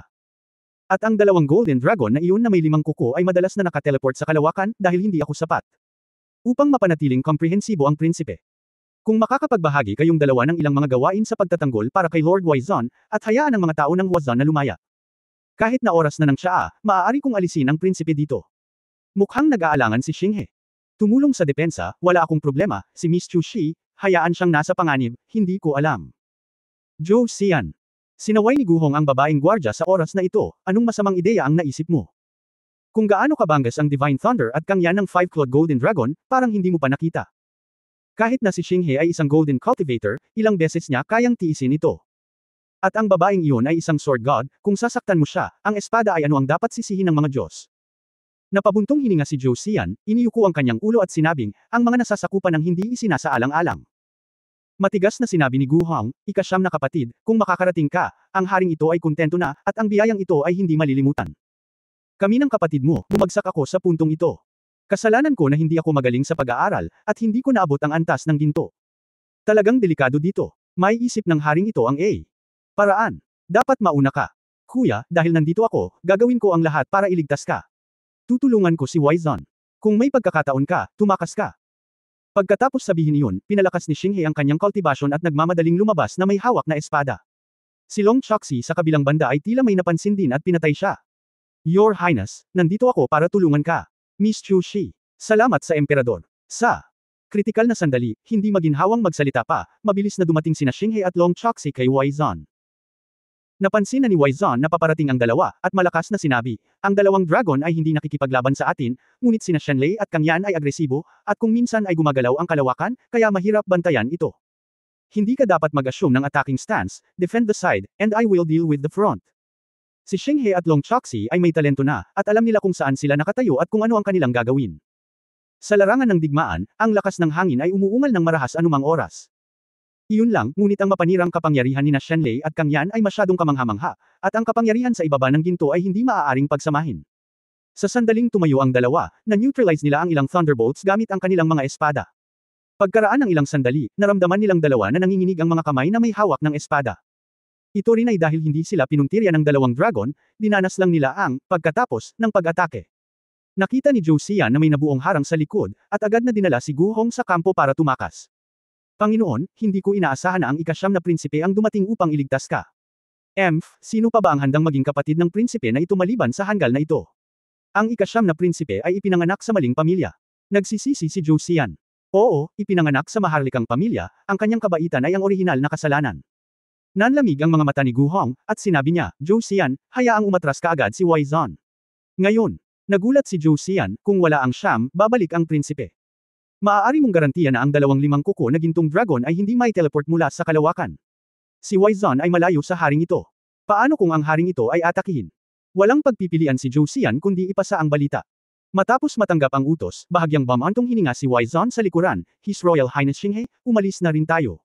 At ang 2 Golden Dragon na iyon na may 5 kuko ay madalas na nakateleport sa kalawakan dahil hindi ako sapat. Upang mapanatiling komprehensibo ang prinsipe. Kung makakapagbahagi kayong dalawa ng ilang mga gawain sa pagtatanggol para kay Lord Huaizan, at hayaan ang mga tao ng Huaizan na lumaya. Kahit na oras na ng tsaa, maaari kong alisin ang prinsipe dito. Mukhang nag-aalangan si Xinghe. Tumulong sa depensa, wala akong problema, si Miss Chu Shi, hayaan siyang nasa panganib, hindi ko alam. Zhou Xian. Sinaway ni Gu Hong ang babaeng gwardya sa oras na ito, anong masamang ideya ang naisip mo? Kung gaano kabangas ang Divine Thunder at kangyan ng 5 Clawed Golden Dragon, parang hindi mo pa nakita. Kahit na si Xinghe ay isang Golden Cultivator, ilang beses niya kayang tiisin ito. At ang babaeng iyon ay isang Sword God, kung sasaktan mo siya, ang espada ay ano ang dapat sisihin ng mga Diyos. Napabuntong hininga si Zhou Xian, iniyuko ang kanyang ulo at sinabing, ang mga nasasakupan ng hindi isinasaalang-alang. Matigas na sinabi ni Gu Hong, ika-9 na kapatid, kung makakarating ka, ang haring ito ay kontento na, at ang biyayang ito ay hindi malilimutan. Kami ng kapatid mo, bumagsak ako sa puntong ito. Kasalanan ko na hindi ako magaling sa pag-aaral, at hindi ko naabot ang antas ng ginto. Talagang delikado dito. May isip ng haring ito ang paraan. Dapat mauna ka. Kuya, dahil nandito ako, gagawin ko ang lahat para iligtas ka. Tutulungan ko si Huaizan. Kung may pagkakataon ka, tumakas ka. Pagkatapos sabihin iyon, pinalakas ni Xinghe ang kanyang cultivation at nagmamadaling lumabas na may hawak na espada. Si Long Choxi sa kabilang banda ay tila may napansin din at pinatay siya. Your Highness, nandito ako para tulungan ka. Miss Chu Shi. Salamat sa emperador. Sa kritikal na sandali, hindi maginhawang magsalita pa, mabilis na dumating sina Xinghe at Long Choxi kay Huaizan. Napansin na ni Huaizan na paparating ang dalawa, at malakas na sinabi, ang 2 dragon ay hindi nakikipaglaban sa atin, ngunit sina Shenlei at Kang Yan ay agresibo, at kung minsan ay gumagalaw ang kalawakan, kaya mahirap bantayan ito. Hindi ka dapat mag-assume ng attacking stance, defend the side, and I will deal with the front. Si Xinghe at Long Choxi ay may talento na, at alam nila kung saan sila nakatayo at kung ano ang kanilang gagawin. Sa larangan ng digmaan, ang lakas ng hangin ay umuungal ng marahas anumang oras. Iyon lang, ngunit ang mapanirang kapangyarihan ni Shenlei at Kang Yan ay masyadong kamangha-mangha, at ang kapangyarihan sa ibaba ng ginto ay hindi maaaring pagsamahin. Sa sandaling tumayo ang dalawa, na-neutralize nila ang ilang thunderbolts gamit ang kanilang mga espada. Pagkaraan ng ilang sandali, naramdaman nilang dalawa na nanginginig ang mga kamay na may hawak ng espada. Ito rin ay dahil hindi sila pinuntirya ng dalawang dragon, dinanas lang nila ang pagkatapos ng pag-atake. Nakita ni Zhou Xian na may nabuong harang sa likod, at agad na dinala si Gu Hong sa kampo para tumakas. Panginoon, hindi ko inaasahan na ang ikasyam na prinsipe ang dumating upang iligtas ka. Sino pa ba ang handang maging kapatid ng prinsipe na ito maliban sa hanggal na ito? Ang ikasyam na prinsipe ay ipinanganak sa maling pamilya. Nagsisisi si Zhou Xian. Oo, ipinanganak sa maharlikang pamilya, ang kanyang kabaitan ay ang orihinal na kasalanan. Nanlamig ang mga mata ni Gu Hong, at sinabi niya, Zhou Xian, hayaang umatras kaagad si Wei Zon. Ngayon, nagulat si Zhou Xian, kung wala ang siyam, babalik ang prinsipe. Maaari mong garantiya na ang 25 kuko na gintong dragon ay hindi may teleport mula sa kalawakan. Si Wei Zon ay malayo sa haring ito. Paano kung ang haring ito ay atakihin? Walang pagpipilian si Zhou Xian kundi ipasa ang balita. Matapos matanggap ang utos, bahagyang bamantong hininga si Wei Zon sa likuran, His Royal Highness Xinghe, umalis na rin tayo.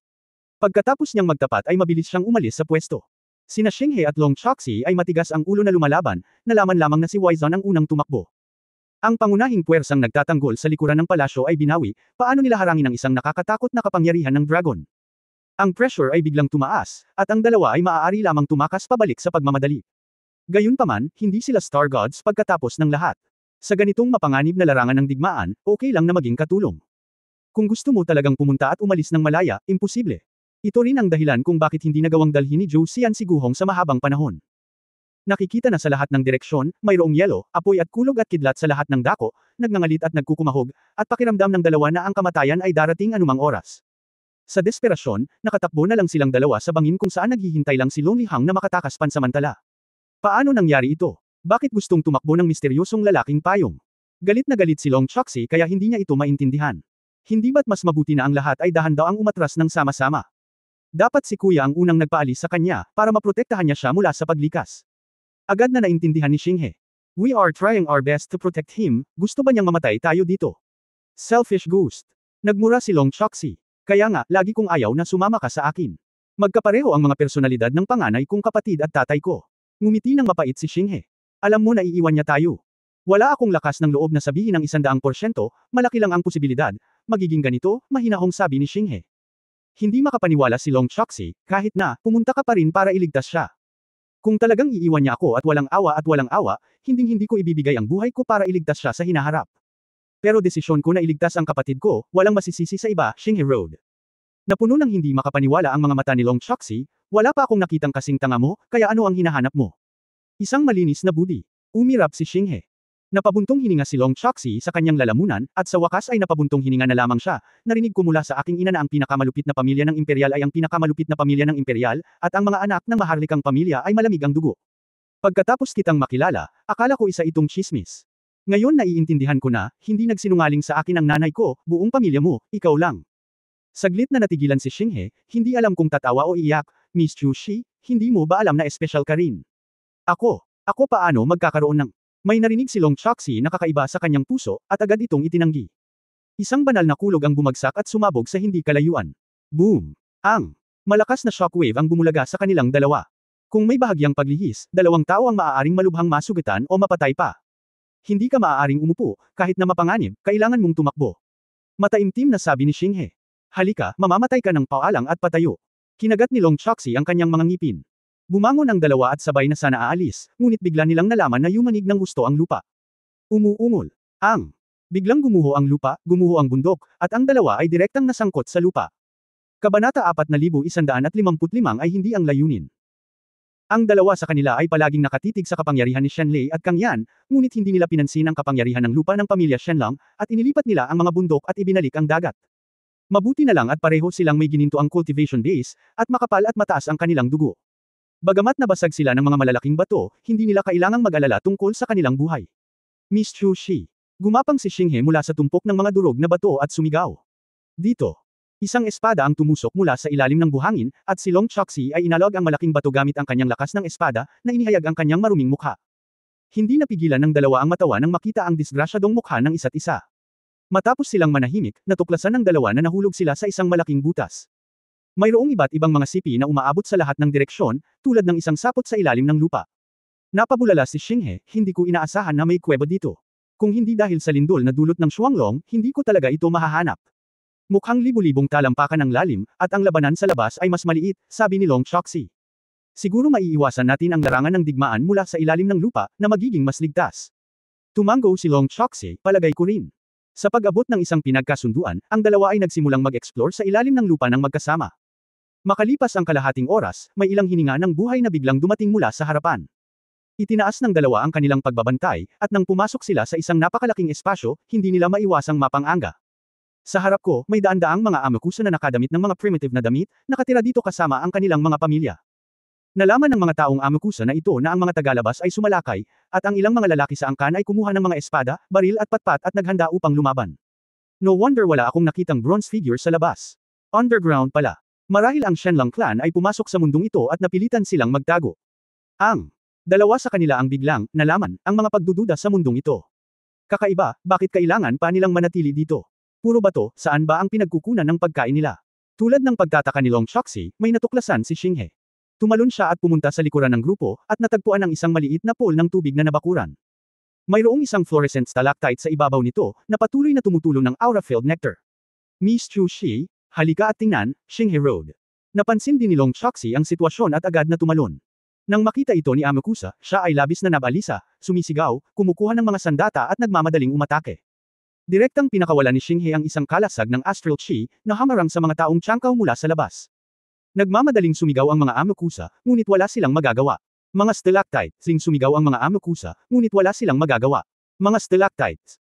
Pagkatapos niyang magtapat ay mabilis siyang umalis sa pwesto. Sina Xinghe at Long Choxi ay matigas ang ulo na lumalaban, nalaman lamang na si Wei Zon ang unang tumakbo. Ang pangunahing puwersang nagtatanggol sa likuran ng palasyo ay binawi, paano nila harangin ang isang nakakatakot na kapangyarihan ng dragon. Ang pressure ay biglang tumaas, at ang dalawa ay maaari lamang tumakas pabalik sa pagmamadali. Gayunpaman, hindi sila Star Gods pagkatapos ng lahat. Sa ganitong mapanganib na larangan ng digmaan, okay lang na maging katulong. Kung gusto mo talagang pumunta at umalis ng malaya, imposible. Ito rin ang dahilan kung bakit hindi nagawang dalhin ni Zhou Xian si Gu Hong sa mahabang panahon. Nakikita na sa lahat ng direksyon, mayroong yelo, apoy at kulog at kidlat sa lahat ng dako, nagngangalit at nagkukumahog, at pakiramdam ng dalawa na ang kamatayan ay darating anumang oras. Sa desperasyon, nakatakbo na lang silang dalawa sa bangin kung saan naghihintay lang si Lonely Hang na makatakas pansamantala. Paano nangyari ito? Bakit gustong tumakbo ng misteryosong lalaking payong? Galit na galit si Long Choxi kaya hindi niya ito maintindihan. Hindi ba't mas mabuti na ang lahat ay dahan-daang umatras ng sama-sama? Dapat si Kuya ang unang nagpaalis sa kanya, para maprotektahan niya siya mula sa paglikas. Agad na naintindihan ni Xinghe. We are trying our best to protect him, gusto ba niyang mamatay tayo dito? Selfish ghost. Nagmura si Long Choxi. Kaya nga, lagi kong ayaw na sumama ka sa akin. Magkapareho ang mga personalidad ng panganay kong kapatid at tatay ko. Ngumiti ng mapait si Xinghe. Alam mo na iiwan niya tayo. Wala akong lakas ng loob na sabihin ng 100%, malaki lang ang posibilidad, magiging ganito, mahinahong sabi ni Xinghe. Hindi makapaniwala si Long Choxi, kahit na, pumunta ka pa rin para iligtas siya. Kung talagang iiwan niya ako at walang awa, hinding-hindi ko ibibigay ang buhay ko para iligtas siya sa hinaharap. Pero desisyon ko na iligtas ang kapatid ko, walang masisisi sa iba, Xinghe Road. Napuno ng hindi makapaniwala ang mga mata ni Long Choxi, wala pa akong nakitang kasing tanga mo, kaya ano ang hinahanap mo? Isang malinis na budi. Umirap si Xinghe. Napabuntong hininga si Long Choxi sa kanyang lalamunan, at sa wakas ay napabuntong hininga na lamang siya. Narinig ko mula sa aking ina na ang pinakamalupit na pamilya ng imperial ay ang pinakamalupit na pamilya ng imperial, at ang mga anak ng maharlikang pamilya ay malamig ang dugo. Pagkatapos kitang makilala, akala ko isa itong chismis. Ngayon naiintindihan ko na, hindi nagsinungaling sa akin ang nanay ko, buong pamilya mo, ikaw lang. Saglit na natigilan si Xinghe, hindi alam kung tatawa o iyak, Miss Chu Shi, hindi mo ba alam na espesyal ka rin? Ako paano magkakaroon ng... May narinig si Long Choxi na kakaiba sa kanyang puso, at agad itong itinanggi. Isang banal na kulog ang bumagsak at sumabog sa hindi kalayuan. Boom! Malakas na shockwave ang bumulaga sa kanilang dalawa. Kung may bahagyang paglihis, dalawang tao ang maaaring malubhang masugatan o mapatay pa. Hindi ka maaaring umupo, kahit na mapanganib, kailangan mong tumakbo. Mataimtim na sabi ni Xinghe. Halika, mamamatay ka ng paalang at patayo. Kinagat ni Long Choxi ang kanyang mga ngipin. Bumangon ang dalawa at sabay na sana aalis, ngunit bigla nilang nalaman na yumanig ng husto ang lupa. Umuungol. Biglang gumuho ang lupa, gumuho ang bundok, at ang dalawa ay direktang nasangkot sa lupa. Kabanata 4155 ay hindi ang layunin. Ang dalawa sa kanila ay palaging nakatitig sa kapangyarihan ni Shenlei at Kang Yan, ngunit hindi nila pinansin ang kapangyarihan ng lupa ng pamilya Shenlang, at inilipat nila ang mga bundok at ibinalik ang dagat. Mabuti na lang at pareho silang may gininto ang cultivation base, at makapal at mataas ang kanilang dugo. Bagamat nabasag sila ng mga malalaking bato, hindi nila kailangang mag-alala tungkol sa kanilang buhay. Miss Chu Shi. Gumapang si Xinghe mula sa tumpok ng mga durog na bato at sumigaw. Dito. Isang espada ang tumusok mula sa ilalim ng buhangin, at si Long Choxi ay inalog ang malaking bato gamit ang kanyang lakas ng espada, na inihayag ang kanyang maruming mukha. Hindi napigilan ng dalawa ang matawa nang makita ang disgrasyadong mukha ng isa't isa. Matapos silang manahimik, natuklasan ng dalawa na nahulog sila sa isang malaking butas. Mayroong iba't ibang mga sipi na umaabot sa lahat ng direksyon, tulad ng isang sapot sa ilalim ng lupa. Napabulala si Xinghe, hindi ko inaasahan na may kuweba dito. Kung hindi dahil sa lindol na dulot ng Shuanglong, hindi ko talaga ito mahahanap. Mukhang libu-libong talampakan ang lalim, at ang labanan sa labas ay mas maliit, sabi ni Long Choxi. Siguro maiiwasan natin ang larangan ng digmaan mula sa ilalim ng lupa na magiging mas ligtas. Tumango si Long Choksi, palagay ko rin. Sa pag-abot ng isang pinagkasunduan, ang dalawa ay nagsimulang mag-explore sa ilalim ng lupa ng magkasama. Makalipas ang kalahating oras, may ilang hininga ng buhay na biglang dumating mula sa harapan. Itinaas ng dalawa ang kanilang pagbabantay, at nang pumasok sila sa isang napakalaking espasyo, hindi nila maiwasang mapang-anga. Sa harap ko, may daan-daang mga Amakusa na nakadamit ng mga primitive na damit, nakatira dito kasama ang kanilang mga pamilya. Nalaman ng mga taong Amakusa na ito na ang mga tagalabas ay sumalakay, at ang ilang mga lalaki sa angkan ay kumuha ng mga espada, baril at patpat at naghanda upang lumaban. No wonder wala akong nakitang bronze figure sa labas. Underground pala. Marahil ang Shenlong clan ay pumasok sa mundong ito at napilitan silang magtago. Ang dalawa sa kanila ang biglang nalaman ang mga pagdududa sa mundong ito. Kakaiba, bakit kailangan pa nilang manatili dito? Puro bato, saan ba ang pinagkukunan ng pagkain nila? Tulad ng pagtataka ni Long Choksi, may natuklasan si Xinghe. Tumalon siya at pumunta sa likuran ng grupo, at natagpuan ang isang maliit na pool ng tubig na nabakuran. Mayroong isang fluorescent stalactite sa ibabaw nito, na patuloy na tumutulong ng aura-filled nectar. Miss Chu Shi, halika at tingnan, Xinghe Road. Napansin din ni Long Choksi ang sitwasyon at agad na tumalon. Nang makita ito ni Amakusa, siya ay labis na nabalisa, sumisigaw, kumukuha ng mga sandata at nagmamadaling umatake. Direktang pinakawalan ni Xinghe ang isang kalasag ng astral chi, na hamarang sa mga taong tiyangkaw mula sa labas. Nagmamadaling sumigaw ang mga Amakusa, ngunit wala silang magagawa. Mga stalactites, sumigaw ang mga Amakusa, ngunit wala silang magagawa. Mga stalactites.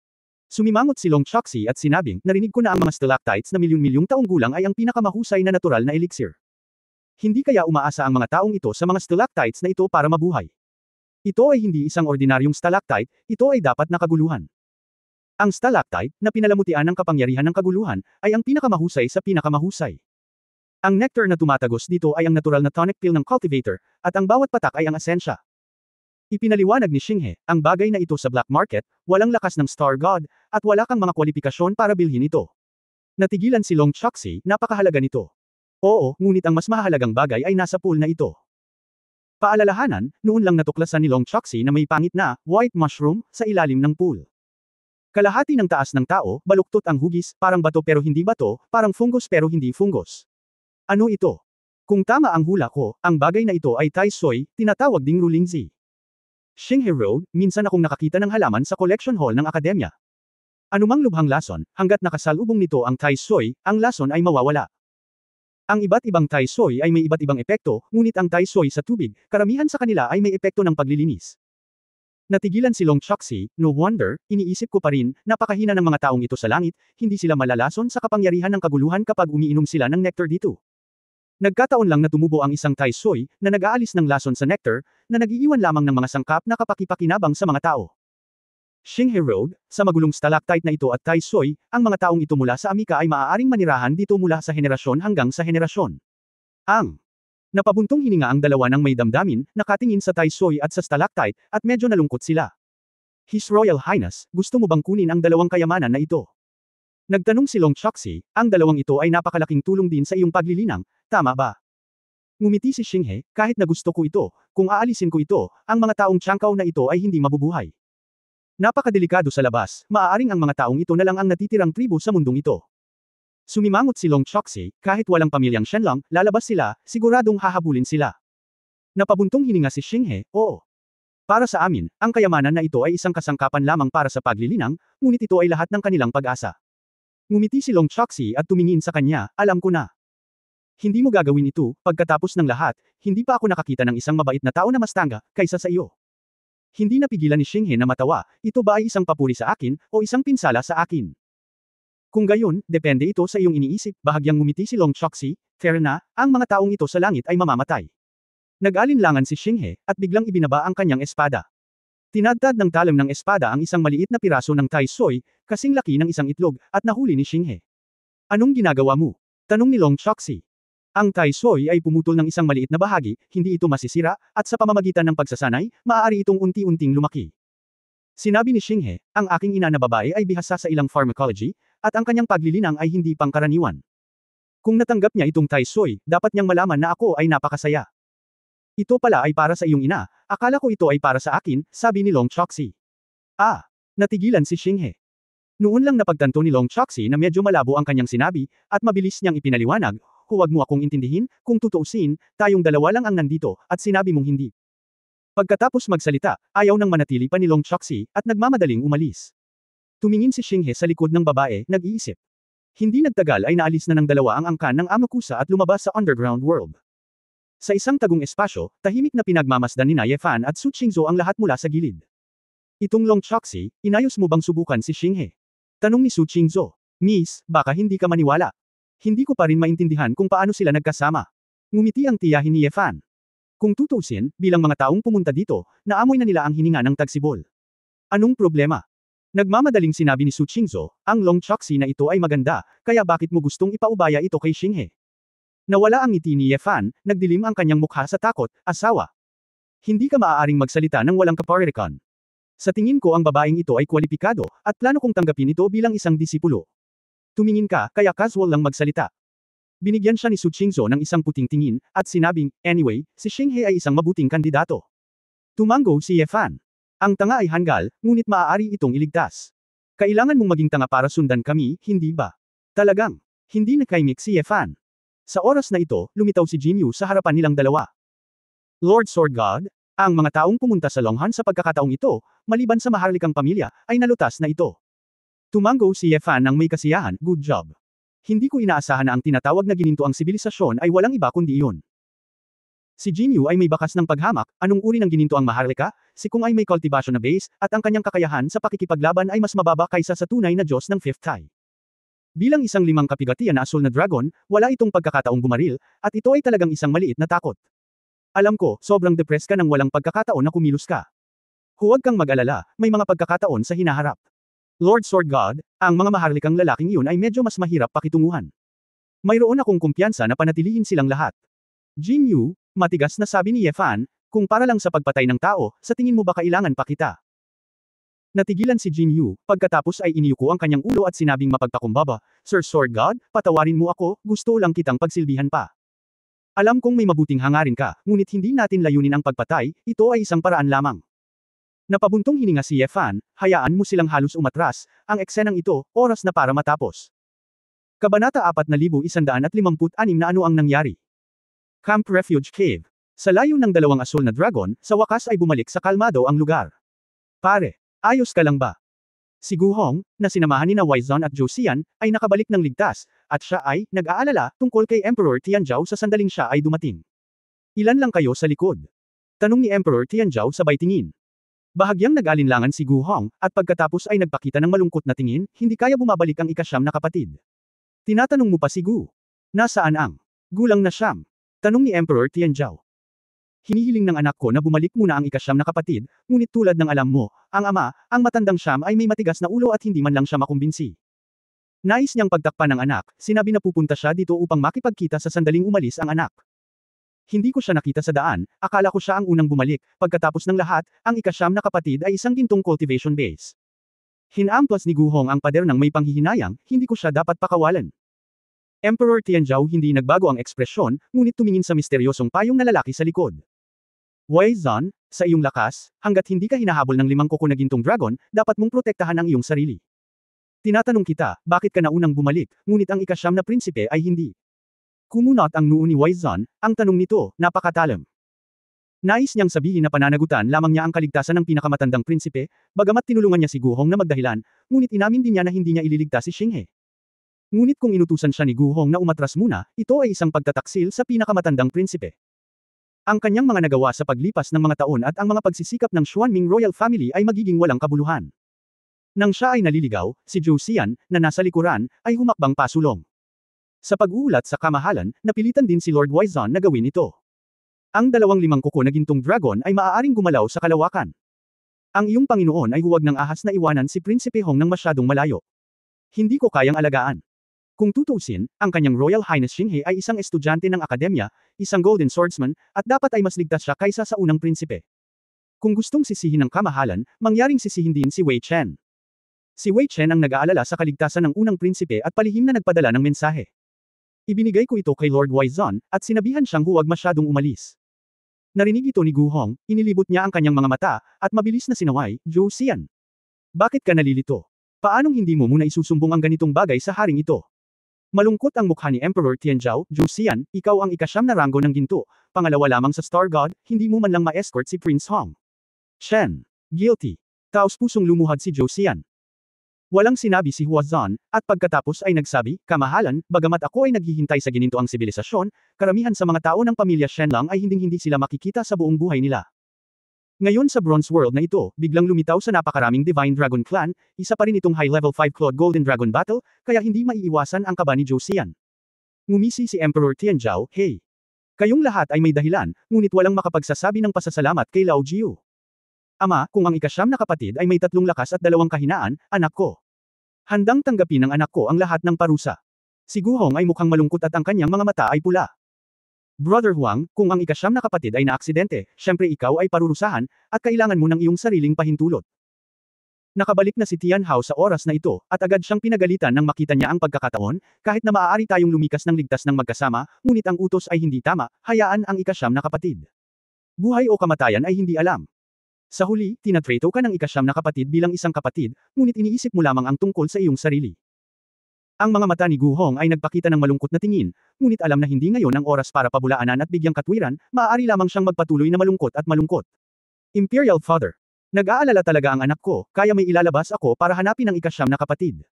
Sumimangot si Long Choksi at sinabing, narinig ko na ang mga stalactites na milyon-milyong taong gulang ay ang pinakamahusay na natural na elixir. Hindi kaya umaasa ang mga taong ito sa mga stalactites na ito para mabuhay. Ito ay hindi isang ordinaryong stalactite, ito ay dapat na kaguluhan. Ang stalactite, na pinalamutian ng kapangyarihan ng kaguluhan, ay ang pinakamahusay sa pinakamahusay. Ang nectar na tumatagos dito ay ang natural na tonic pill ng cultivator, at ang bawat patak ay ang asensya. Ipinaliwanag ni Xinghe, ang bagay na ito sa black market, walang lakas ng star god, at wala kang mga kwalifikasyon para bilhin ito. Natigilan si Long Choksi, napakahalaga nito. Oo, ngunit ang mas mahalagang bagay ay nasa pool na ito. Paalalahanan, noon lang natuklasan ni Long Choksi na may pangit na, white mushroom, sa ilalim ng pool. Kalahati ng taas ng tao, baluktot ang hugis, parang bato pero hindi bato, parang fungus pero hindi fungus. Ano ito? Kung tama ang hula ko, ang bagay na ito ay Tai Soy, tinatawag ding Rulingzi. Xinghe Road, minsan akong nakakita ng halaman sa collection hall ng akademya. Anumang lubhang lason, hanggat nakasalubong nito ang Tai Soy, ang lason ay mawawala. Ang iba't ibang Tai Soy ay may iba't ibang epekto, ngunit ang Tai Soy sa tubig, karamihan sa kanila ay may epekto ng paglilinis. Natigilan si Long Choksi, no wonder, iniisip ko pa rin, napakahina ng mga taong ito sa langit, hindi sila malalason sa kapangyarihan ng kaguluhan kapag umiinom sila ng nectar dito. Nagkataon lang na tumubo ang isang Tai Soy, na nag-aalis ng lason sa nectar, na nag-iiwan lamang ng mga sangkap na kapaki-pakinabang sa mga tao. Xinghe Road, sa magulong stalactite na ito at Tai Soy, ang mga taong ito mula sa Amika ay maaaring manirahan dito mula sa henerasyon hanggang sa henerasyon. Ang napabuntong hininga ang dalawa ng may damdamin, nakatingin sa Tai Soy at sa stalactite, at medyo nalungkot sila. His Royal Highness, gusto mo bang kunin ang dalawang kayamanan na ito? Nagtanong si Long Choksi, ang dalawang ito ay napakalaking tulong din sa iyong paglilinang, tama ba? Ngumiti si Xinghe, kahit na gusto ko ito, kung aalisin ko ito, ang mga taong tiyangkaw na ito ay hindi mabubuhay. Napakadelikado sa labas, maaaring ang mga taong ito na lang ang natitirang tribo sa mundong ito. Sumimangot si Long Choksi, kahit walang pamilyang Shenlong, lalabas sila, siguradong hahabulin sila. Napabuntong hininga si Xinghe, oo. Para sa amin, ang kayamanan na ito ay isang kasangkapan lamang para sa paglilinang, ngunit ito ay lahat ng kanilang pag-asa. Ngumiti si Long Choksi at tumingin sa kanya, alam ko na. Hindi mo gagawin ito, pagkatapos ng lahat, hindi pa ako nakakita ng isang mabait na tao na mas tanga, kaysa sa iyo. Hindi napigilan ni Xinghe na matawa, ito ba ay isang papuri sa akin, o isang pinsala sa akin? Kung gayon, depende ito sa iyong iniisip, bahagyang ngumiti si Long Choksi, fair na, ang mga taong ito sa langit ay mamamatay. Nag-alinlangan si Xinghe, at biglang ibinaba ang kanyang espada. Tinadtad ng talim ng espada ang isang maliit na piraso ng Tai Soy, kasing laki ng isang itlog, at nahuli ni Xinghe. Anong ginagawa mo? Tanong ni Long Choksi. Ang Tai Soy ay pumutol ng isang maliit na bahagi, hindi ito masisira, at sa pamamagitan ng pagsasanay, maaari itong unti-unting lumaki. Sinabi ni Xinghe, ang aking ina na babae ay bihasa sa ilang pharmacology, at ang kanyang paglilinang ay hindi pangkaraniwan. Kung natanggap niya itong Tai Soy, dapat niyang malaman na ako ay napakasaya. Ito pala ay para sa iyong ina, akala ko ito ay para sa akin, sabi ni Long Choksi. Ah! Natigilan si Xinghe. Noon lang napagtanto ni Long Choksi na medyo malabo ang kanyang sinabi, at mabilis niyang ipinaliwanag, huwag mo akong intindihin, kung tutuusin, tayong dalawa lang ang nandito, at sinabi mong hindi. Pagkatapos magsalita, ayaw nang manatili pa ni Long Choksi, at nagmamadaling umalis. Tumingin si Xinghe sa likod ng babae, nag-iisip. Hindi nagtagal ay naalis na ng dalawa ang angkan ng Amakusa at lumabas sa underground world. Sa isang tagong espasyo, tahimik na pinagmamasdan ni Ye Fan at Su Qingzhou ang lahat mula sa gilid. Itong Long Choksi, inayos mo bang subukan si Xinghe? Tanong ni Su Qingzhou. Miss, baka hindi ka maniwala. Hindi ko pa rin maintindihan kung paano sila nagkasama. Ngumiti ang tiyahin ni Ye Fan. Kung tutuusin, bilang mga taong pumunta dito, naamoy na nila ang hininga ng tagsibol. Anong problema? Nagmamadaling sinabi ni Su Qingzhou, ang Long Choksi na ito ay maganda, kaya bakit mo gustong ipaubaya ito kay Xinghe? Nawala ang ngiti ni Ye Fan, nagdilim ang kanyang mukha sa takot, asawa. Hindi ka maaaring magsalita ng walang kaparirikan. Sa tingin ko ang babaeng ito ay kwalipikado, at plano kong tanggapin ito bilang isang disipulo. Tumingin ka, kaya casual lang magsalita. Binigyan siya ni Su Qingzhou ng isang puting tingin, at sinabing, anyway, si Xinghe ay isang mabuting kandidato. Tumango si Ye Fan. Ang tanga ay hanggal, ngunit maaari itong iligtas. Kailangan mong maging tanga para sundan kami, hindi ba? Talagang, hindi nakaimik si Ye Fan. Sa oras na ito, lumitaw si Jin Yu sa harapan nilang dalawa. Lord Sword God, ang mga taong pumunta sa Longhan sa pagkakataong ito, maliban sa maharlikang pamilya, ay nalutas na ito. Tumango si Ye Fan ng may kasiyahan, good job. Hindi ko inaasahan na ang tinatawag na gininto ang sibilisasyon ay walang iba kundi iyon. Si Jin Yu ay may bakas ng paghamak, anong uri ng gininto ang maharlika, si Kung ay may cultivation na base, at ang kanyang kakayahan sa pakikipaglaban ay mas mababa kaysa sa tunay na Diyos ng Fifth Tai. Bilang isang limang kapigatian na asul na dragon, wala itong pagkakataong bumaril, at ito ay talagang isang maliit na takot. Alam ko, sobrang depressed ka nang walang pagkakataon na kumilos ka. Huwag kang mag-alala, may mga pagkakataon sa hinaharap. Lord Sword God, ang mga maharlikang lalaking iyon ay medyo mas mahirap pakitunguhan. Mayroon akong kumpiyansa na panatilihin silang lahat. Jin Yu, matigas na sabi ni Ye Fan, kung para lang sa pagpatay ng tao, sa tingin mo ba kailangan pa kita? Natigilan si Jin Yu, pagkatapos ay iniyuko ang kanyang ulo at sinabing mapagpakumbaba, Sir Sword God, patawarin mo ako, gusto lang kitang pagsilbihan pa. Alam kong may mabuting hangarin ka, ngunit hindi natin layunin ang pagpatay, ito ay isang paraan lamang. Napabuntong hininga si Ye Fan, hayaan mo silang halos umatras, ang eksenang ito, oras na para matapos. Kabanata 4156 na ano ang nangyari? Camp Refuge Cave. Sa layo ng dalawang asul na dragon, sa wakas ay bumalik sa kalmado ang lugar. Pare, ayos ka lang ba? Si Gu Hong, na sinamahan ni na Wizon at Zhou Xian, ay nakabalik ng ligtas, at siya ay nag-aalala tungkol kay Emperor Tianzhao sa sandaling siya ay dumating. Ilan lang kayo sa likod? Tanong ni Emperor Tianzhao sabay tingin. Bahagyang nag-alinlangan si Gu Hong, at pagkatapos ay nagpakita ng malungkot na tingin, hindi kaya bumabalik ang ikasyam na kapatid. Tinatanong mo pa si Gu. Nasaan ang gulang na siyam? Tanong ni Emperor Tianzhao. Hinihiling ng anak ko na bumalik muna ang ikasyam na kapatid, ngunit tulad ng alam mo, ang ama, ang matandang siyam ay may matigas na ulo at hindi man lang siya makumbinsi. Nais niyang pagtakpan ng anak, sinabi na pupunta siya dito upang makipagkita sa sandaling umalis ang anak. Hindi ko siya nakita sa daan, akala ko siya ang unang bumalik, pagkatapos ng lahat, ang ikasyam na kapatid ay isang gintong cultivation base. Hinamplas ni Gu Hong ang pader ng may panghihinayang, hindi ko siya dapat pakawalan. Emperor Tianzhao hindi nagbago ang ekspresyon, ngunit tumingin sa misteryosong payong na lalaki sa likod. Wei Zan, sa iyong lakas, hanggat hindi ka hinahabol ng limang kuko na gintong dragon, dapat mong protektahan ang iyong sarili. Tinatanong kita, bakit ka na unang bumalik, ngunit ang ikasyam na prinsipe ay hindi. Kumunot ang noo ni Wei Zan, ang tanong nito, napakatalam. Nais niyang sabihin na pananagutan lamang niya ang kaligtasan ng pinakamatandang prinsipe, bagamat tinulungan niya si Gu Hong na magdahilan, ngunit inamin din niya na hindi niya ililigtas si Xinghe. Ngunit kung inutusan siya ni Gu Hong na umatras muna, ito ay isang pagtataksil sa pinakamatandang prinsipe. Ang kanyang mga nagawa sa paglipas ng mga taon at ang mga pagsisikap ng Xuanming royal family ay magiging walang kabuluhan. Nang siya ay naliligaw, si Zhou Xian, na nasa likuran, ay humakbang pasulong. Sa pag-uulat sa kamahalan, napilitan din si Lord Wizon na gawin ito. Ang 25 kuko na gintong dragon ay maaaring gumalaw sa kalawakan. Ang iyong Panginoon ay huwag ng ahas na iwanan si Prinsipe Hong ng masyadong malayo. Hindi ko kayang alagaan. Kung tutuusin, ang kanyang Royal Highness Xinghe ay isang estudyante ng akademya, isang Golden Swordsman, at dapat ay mas ligtas siya kaysa sa unang prinsipe. Kung gustong sisihin ng kamahalan, mangyaring sisihin din si Wei Chen. Si Wei Chen ang nag-aalala sa kaligtasan ng unang prinsipe at palihim na nagpadala ng mensahe. Ibinigay ko ito kay Lord Wizon, at sinabihan siyang huwag masyadong umalis. Narinig ito ni Gu Hong, inilibot niya ang kanyang mga mata, at mabilis na sinaway, Zhou Xian. Bakit ka nalilito? Paanong hindi mo muna isusumbong ang ganitong bagay sa haring ito? Malungkot ang mukha ni Emperor Tianzhao. Joseon, ikaw ang ikasyam na ranggo ng ginto, pangalawa lamang sa Star God, hindi mo man lang ma-escort si Prince Hong. Shen. Guilty. Taos-pusong lumuhad si Joseon. Walang sinabi si Huazan, at pagkatapos ay nagsabi, kamahalan, bagamat ako ay naghihintay sa ginintoang sibilisasyon, karamihan sa mga tao ng pamilya Shen lang ay hinding-hindi sila makikita sa buong buhay nila. Ngayon sa Bronze World na ito, biglang lumitaw sa napakaraming Divine Dragon Clan, isa pa rin itong High-Level 5 Claude Golden Dragon Battle, kaya hindi maiiwasan ang kaba ni Joseon. Ngumisi si Emperor Tianzhao, hey. Kayong lahat ay may dahilan, ngunit walang makapagsasabi ng pasasalamat kay Lao Jiu. Ama, kung ang ikasyam na kapatid ay may 3 lakas at 2 kahinaan, anak ko. Handang tanggapin ng anak ko ang lahat ng parusa. Si Guhong ay mukhang malungkot at ang kanyang mga mata ay pula. Brother Huang, kung ang ikasyam na kapatid ay naaksidente, syempre ikaw ay parurusahan, at kailangan mo ng iyong sariling pahintulot. Nakabalik na si Tian Hao sa oras na ito, at agad siyang pinagalitan nang makita niya ang pagkakataon, kahit na maaari tayong lumikas ng ligtas ng magkasama, ngunit ang utos ay hindi tama, hayaan ang ikasyam na kapatid. Buhay o kamatayan ay hindi alam. Sa huli, tinatrato ka ng ikasyam na kapatid bilang isang kapatid, ngunit iniisip mo lamang ang tungkol sa iyong sarili. Ang mga mata ni Guhong ay nagpakita ng malungkot na tingin, ngunit alam na hindi ngayon ang oras para pabulaanan at bigyang katwiran, maaari lamang siyang magpatuloy na malungkot at malungkot. Imperial Father. Nag-aalala talaga ang anak ko, kaya may ilalabas ako para hanapin ang ikasyam na kapatid.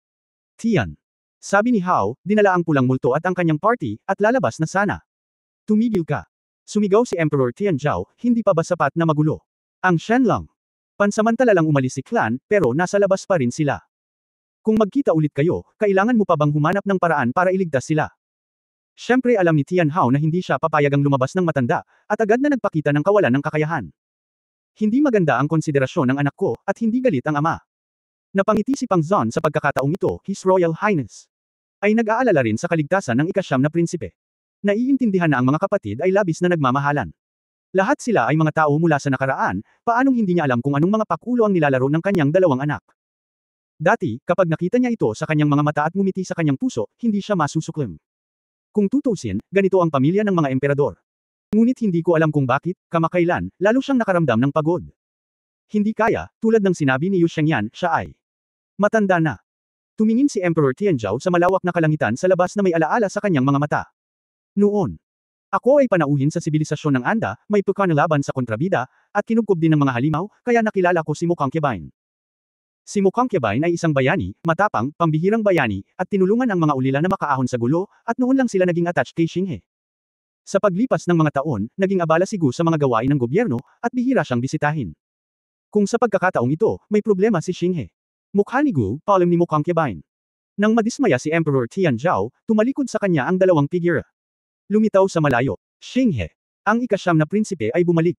Tian. Sabi ni Hao, dinala ang pulang multo at ang kanyang party, at lalabas na sana. Tumigil ka. Sumigaw si Emperor Tianzhao, hindi pa ba sapat na magulo? Ang Shen lang. Pansamantala lang umalis si Clan, pero nasa labas pa rin sila. Kung magkita ulit kayo, kailangan mo pa bang humanap ng paraan para iligtas sila? Siyempre alam ni Tian Hao na hindi siya papayagang lumabas ng matanda, at agad na nagpakita ng kawalan ng kakayahan. Hindi maganda ang konsiderasyon ng anak ko, at hindi galit ang ama. Napangiti si Pang Zon sa pagkakataong ito, His Royal Highness. Ay nag-aalala rin sa kaligtasan ng ikasyam na prinsipe. Naiintindihan na ang mga kapatid ay labis na nagmamahalan. Lahat sila ay mga tao mula sa nakaraan, paanong hindi niya alam kung anong mga pakulo ang nilalaro ng kanyang dalawang anak. Dati, kapag nakita niya ito sa kanyang mga mata at ngumiti sa kanyang puso, hindi siya masusuklim. Kung tutusin, ganito ang pamilya ng mga emperador. Ngunit hindi ko alam kung bakit, kamakailan, lalo siyang nakaramdam ng pagod. Hindi kaya, tulad ng sinabi ni Yu Shengyan, siya ay matanda na. Tumingin si Emperor Tianzhao sa malawak na kalangitan sa labas na may alaala sa kanyang mga mata. Noon, ako ay panauhin sa sibilisasyon ng Anda, may pagkanilaban sa kontrabida, at kinubkob din ng mga halimaw, kaya nakilala ko si Mukhang Kebain. Si Mukhang Kebain ay isang bayani, matapang, pambihirang bayani, at tinulungan ang mga ulila na makaahon sa gulo, at noon lang sila naging attached kay Xinghe. Sa paglipas ng mga taon, naging abala si Gu sa mga gawain ng gobyerno, at bihira siyang bisitahin. Kung sa pagkakataong ito, may problema si Xinghe. Mukha ni Gu, palem ni Mukhang Kebain. Nang madismaya si Emperor Tianzhao, tumalikod sa kanya ang dalawang figura. Lumitaw sa malayo. Xinghe. Ang ikasyam na prinsipe ay bumalik.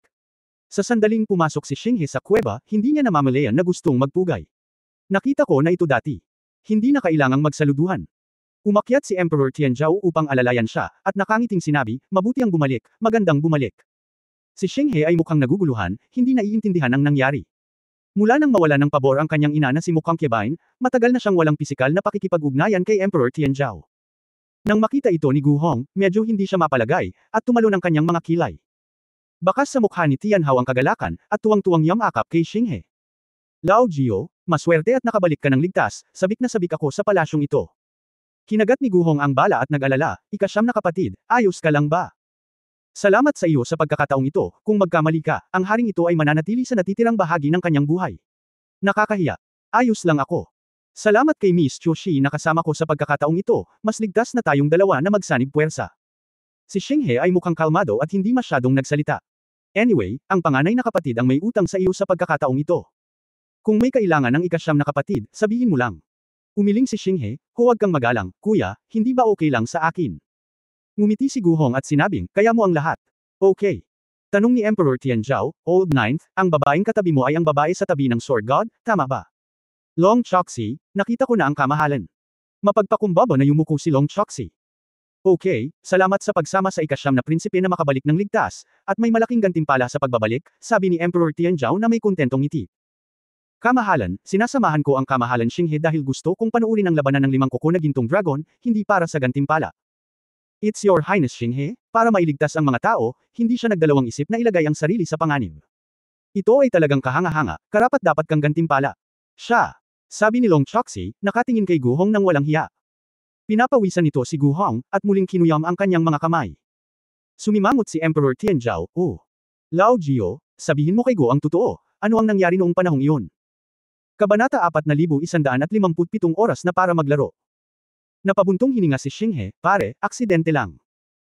Sa sandaling pumasok si Xinghe sa kuweba, hindi niya namamalayan na gustong magpugay. Nakita ko na ito dati. Hindi na kailangang magsaluduhan. Umakyat si Emperor Tianzhao upang alalayan siya, at nakangiting sinabi, mabuti ang bumalik, magandang bumalik. Si Xinghe ay mukhang naguguluhan, hindi naiintindihan ang nangyari. Mula nang mawala ng pabor ang kanyang ina na si Mukhang Kebain, matagal na siyang walang pisikal na pakikipag-ugnayan kay Emperor Tianzhao. Nang makita ito ni Gu Hong, medyo hindi siya mapalagay, at tumalon ang kanyang mga kilay. Bakas sa mukha ni Tian Hao ang kagalakan, at tuwang-tuwang yamakap kay Xinghe. Lao Jiu, maswerte at nakabalik ka ng ligtas, sabik na sabik ako sa palasyong ito. Kinagat ni Guhong ang bala at nag-alala, ikasyam na kapatid, ayos ka lang ba? Salamat sa iyo sa pagkakataong ito, kung magkamali ka, ang haring ito ay mananatili sa natitirang bahagi ng kanyang buhay. Nakakahiya. Ayos lang ako. Salamat kay Miss Chuoshi na kasama ko sa pagkakataong ito, mas ligtas na tayong dalawa na magsanib puwersa. Si Xinghe ay mukhang kalmado at hindi masyadong nagsalita. Anyway, ang panganay na kapatid ang may utang sa iyo sa pagkakataong ito. Kung may kailangan ng ikasyam na kapatid, sabihin mo lang. Umiling si Xinghe, huwag kang magalang, kuya, hindi ba okay lang sa akin? Ngumiti si Guhong at sinabing, kaya mo ang lahat. Okay. Tanong ni Emperor Tianzhao, Old Ninth, ang babaeng katabi mo ay ang babae sa tabi ng Sword God, tama ba? Long Choxi, nakita ko na ang kamahalan. Mapagpakumbaba na yumuko si Long Choxi. Okay, salamat sa pagsama sa ikasyam na prinsipe na makabalik ng ligtas, at may malaking gantimpala sa pagbabalik, sabi ni Emperor Tianzhao na may kontentong ngiti. Kamahalan, sinasamahan ko ang kamahalan Xinghe dahil gusto kong panuurin ang labanan ng 5 kuko na gintong dragon, hindi para sa gantimpala. It's your highness Xinghe, para mailigtas ang mga tao, hindi siya nagdalawang isip na ilagay ang sarili sa panganib. Ito ay talagang kahanga-hanga, karapat dapat kang gantimpala. Siya, sabi ni Long Choxi, nakatingin kay Guhong nang walang hiya. Pinapawisan nito si Gu Hong, at muling kinuyam ang kanyang mga kamay. Sumimangot si Emperor Tianzhao, "Oh. Lao Jio, sabihin mo kay Go ang totoo, ano ang nangyari noong panahong iyon?" Kabanata 4157 oras na para maglaro. Napabuntong hininga si Xinghe, "Pare, aksidente lang.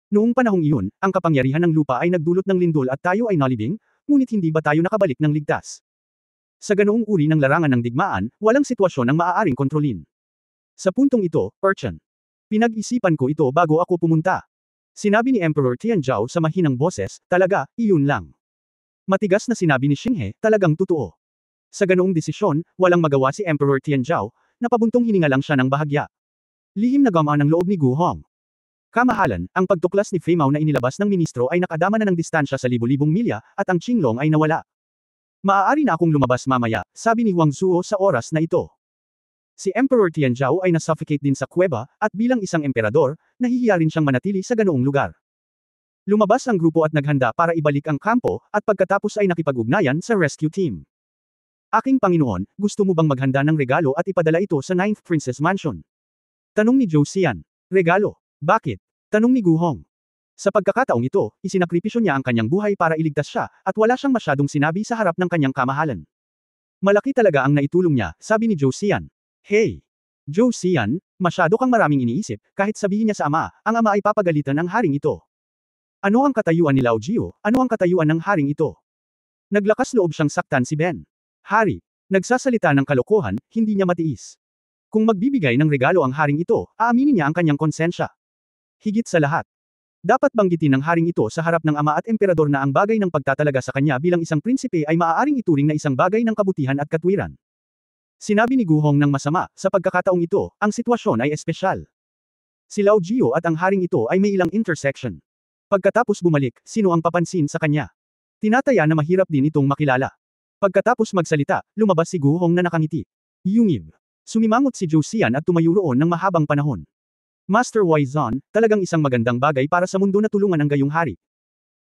Noong panahong iyon, ang kapangyarihan ng lupa ay nagdulot ng lindol at tayo ay nalibing, ngunit hindi ba tayo nakabalik ng ligtas? Sa ganoong uri ng larangan ng digmaan, walang sitwasyon ang maaaring kontrolin. Sa puntong ito, Urchin. Pinag-isipan ko ito bago ako pumunta." Sinabi ni Emperor Tianzhao sa mahinang boses, "Talaga, iyon lang." Matigas na sinabi ni Xinghe, "Talagang totoo." Sa ganoong desisyon, walang magawa si Emperor Tianzhao, napabuntong hininga lang siya ng bahagya. Lihim na gamaan ang loob ni Gu Hong. Kamahalan, ang pagtuklas ni Fei Mao na inilabas ng ministro ay nakadama na ng distansya sa libu-libong milya, at ang Qinglong ay nawala. "Maaari na akong lumabas mamaya," sabi ni Huang Zuo sa oras na ito. Si Emperor Tianzhao ay nasuffocate din sa kuweba, at bilang isang emperador, nahihiya rin siyang manatili sa ganoong lugar. Lumabas ang grupo at naghanda para ibalik ang kampo, at pagkatapos ay nakipag-ugnayan sa rescue team. "Aking Panginoon, gusto mo bang maghanda ng regalo at ipadala ito sa 9th Princess Mansion?" Tanong ni Zhou Xian. "Regalo? Bakit?" Tanong ni Gu Hong. Sa pagkakataong ito, isinakripisyo niya ang kanyang buhay para iligtas siya, at wala siyang masyadong sinabi sa harap ng kanyang kamahalan. "Malaki talaga ang naitulong niya," sabi ni Zhou Xian. "Hey! Zhou Xian, masyado kang maraming iniisip, kahit sabihin niya sa ama, ang ama ay papagalitan ng haring ito. Ano ang katayuan ni Lao Jio, ano ang katayuan ng haring ito?" Naglakas loob siyang saktan si Ben. "Hari, nagsasalita ng kalokohan, hindi niya matiis. Kung magbibigay ng regalo ang haring ito, aaminin niya ang kanyang konsensya. Higit sa lahat, dapat banggitin ng haring ito sa harap ng ama at emperador na ang bagay ng pagtatalaga sa kanya bilang isang prinsipe ay maaaring ituring na isang bagay ng kabutihan at katwiran." Sinabi ni Gu Hong ng masama, "Sa pagkakataong ito, ang sitwasyon ay espesyal. Si Lao Jio at ang haring ito ay may ilang intersection. Pagkatapos bumalik, sino ang papansin sa kanya? Tinataya na mahirap din itong makilala." Pagkatapos magsalita, lumabas si Gu Hong na nakangiti. "Yungib." Sumimangot si Zhou Xian at tumayo roon ng mahabang panahon. "Master Wizon, talagang isang magandang bagay para sa mundo na tulungan ang gayong hari."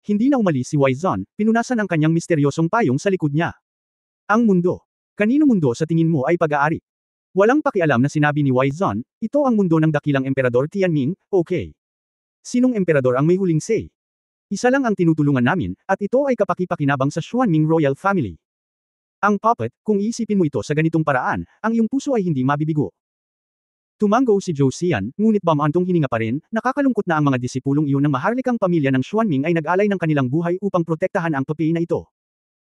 Hindi na umalis si Wizon, pinunasan ang kanyang misteryosong payong sa likod niya. "Ang mundo. Kanino mundo sa tingin mo ay pag-aari?" Walang pakialam na sinabi ni Wizon, "Ito ang mundo ng dakilang emperador Tianming, okay. Sinong emperador ang may huling say? Isa lang ang tinutulungan namin, at ito ay kapaki-pakinabang sa Xuanming Royal Family. Ang puppet, kung iisipin mo ito sa ganitong paraan, ang iyong puso ay hindi mabibigo." Tumango si Zhou Xian, ngunit bamantong hininga pa rin, nakakalungkot na ang mga disipulong iyon ng maharlikang pamilya ng Xuanming ay nag-alay ng kanilang buhay upang protektahan ang papi na ito.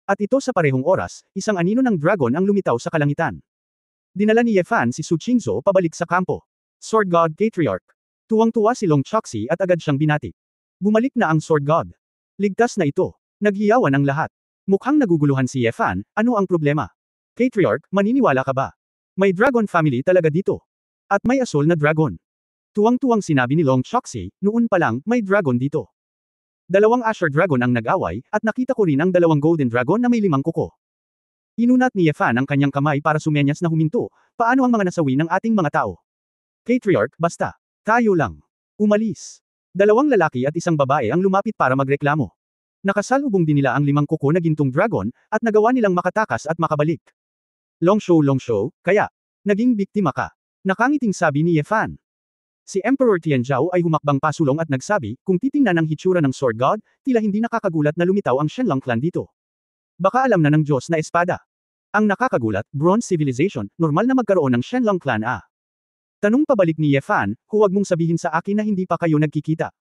At ito sa parehong oras, isang anino ng dragon ang lumitaw sa kalangitan. Dinala ni Ye Fan si Su Qingzhou pabalik sa kampo. Sword God Patriarch. Tuwang-tuwa si Long Choxi at agad siyang binati. Bumalik na ang Sword God. Ligtas na ito. Naghiyawan ang lahat. Mukhang naguguluhan si Ye Fan, ano ang problema? "Patriarch, maniniwala ka ba? May dragon family talaga dito. At may asol na dragon." Tuwang-tuwang sinabi ni Long Choxi, "Noon pa lang, may dragon dito. 2 Asher Dragon ang nag-away, at nakita ko rin ang 2 Golden Dragon na may 5 kuko." Inunat ni Ye Fan ang kanyang kamay para sumenyas na huminto, "Paano ang mga nasawi ng ating mga tao?" "Patriarch, basta. Tayo lang. Umalis." 2 lalaki at isang babae ang lumapit para magreklamo. Nakasalubong din nila ang 5 kuko na gintong dragon, at nagawa nilang makatakas at makabalik. Long show, kaya, naging biktima ka." Nakangiting sabi ni Ye Fan. Si Emperor Tianzhao ay humakbang pasulong at nagsabi, "Kung titingnan ang hitsura ng Sword God, tila hindi nakakagulat na lumitaw ang Shenlong clan dito. Baka alam na ng Diyos na espada. Ang nakakagulat, Bronze Civilization, normal na magkaroon ng Shenlong clan ah." Tanong pabalik ni Ye Fan, "Huwag mong sabihin sa akin na hindi pa kayo nagkikita."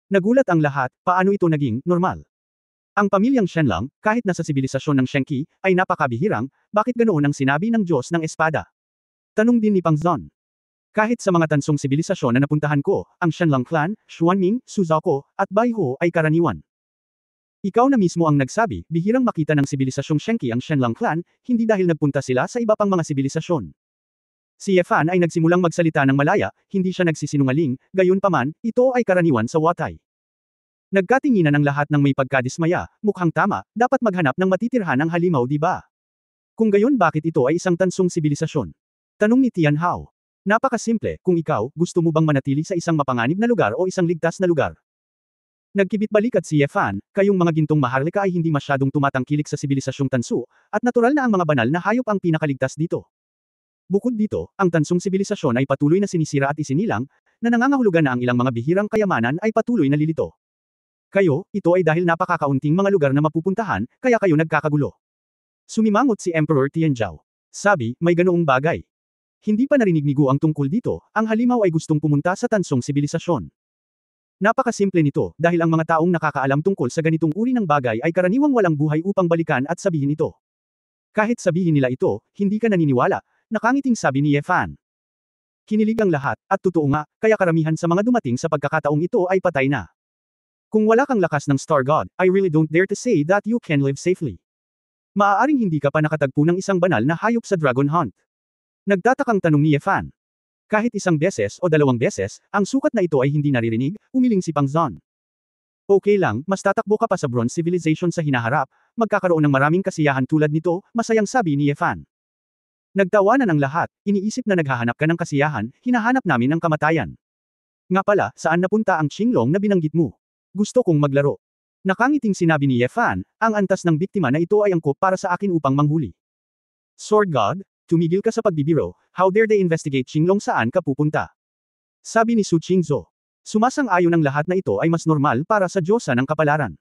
Nagulat ang lahat, paano ito naging normal? Ang pamilyang Shenlong, kahit nasa sibilisasyon ng Shenqi, ay napakabihirang, bakit ganoon ang sinabi ng Diyos ng espada? Tanong din ni Pang Zon. "Kahit sa mga tansong sibilisasyon na napuntahan ko, ang Shenlong clan, Xuanming, Suzhou, at Baiho ay karaniwan. Ikaw na mismo ang nagsabi, bihirang makita ng sibilisasyong Shenqi ang Shenlong clan, hindi dahil nagpunta sila sa iba pang mga sibilisasyon." Si Ye Fan ay nagsimulang magsalita ng malaya, hindi siya nagsisinungaling, gayunpaman, ito ay karaniwan sa Watai. Nagkatinginan ang lahat ng may pagkadismaya, mukhang tama, dapat maghanap ng matitirhan ang halimaw di ba? Kung gayon bakit ito ay isang tansong sibilisasyon? Tanong ni Tian Hao. Napakasimple, kung ikaw, gusto mo bang manatili sa isang mapanganib na lugar o isang ligtas na lugar? Nagkibit balikat si Ye Fan, "Kayong mga gintong maharlika ay hindi masyadong tumatangkilik sa sibilisasyong tansu, at natural na ang mga banal na hayop ang pinakaligtas dito. Bukod dito, ang tansong sibilisasyon ay patuloy na sinisira at isinilang, na nangangahulugan na ang ilang mga bihirang kayamanan ay patuloy na lilito. Kayo, ito ay dahil napakakaunting mga lugar na mapupuntahan, kaya kayo nagkakagulo. Sumimangot si Emperor Tianzhao. Sabi, may ganoong bagay. Hindi pa narinig ni Gu ang tungkol dito, ang halimaw ay gustong pumunta sa tansong sibilisasyon. Napakasimple nito, dahil ang mga taong nakakaalam tungkol sa ganitong uri ng bagay ay karaniwang walang buhay upang balikan at sabihin ito. Kahit sabihin nila ito, hindi ka naniniwala, nakangiting sabi ni Ye Fan. Kinilig ang lahat, at totoo nga, kaya karamihan sa mga dumating sa pagkakataong ito ay patay na. Kung wala kang lakas ng Star God, I really don't dare to say that you can live safely. Maaaring hindi ka pa nakatagpo ng isang banal na hayop sa Dragon Hunt. Nagtatakang tanong ni Ye Fan. Kahit isang beses o dalawang beses, ang sukat na ito ay hindi naririnig, umiling si Pang Zon. Okay lang, mas tatakbo ka pa sa Bronze Civilization sa hinaharap, magkakaroon ng maraming kasiyahan tulad nito, masayang sabi ni Ye Fan. Nagtawanan ang lahat, iniisip na naghahanap ka ng kasiyahan, hinahanap namin ang kamatayan. Nga pala, saan napunta ang Qinglong na binanggit mo? Gusto kong maglaro. Nakangiting sinabi ni Ye Fan, ang antas ng biktima na ito ay angkop para sa akin upang manghuli. Sword God, tumigil ka sa pagbibiro, how dare they investigate Qinglong saan ka pupunta? Sabi ni Su Qingzhou. Sumasang-ayon ang lahat na ito ay mas normal para sa Diyosa ng kapalaran.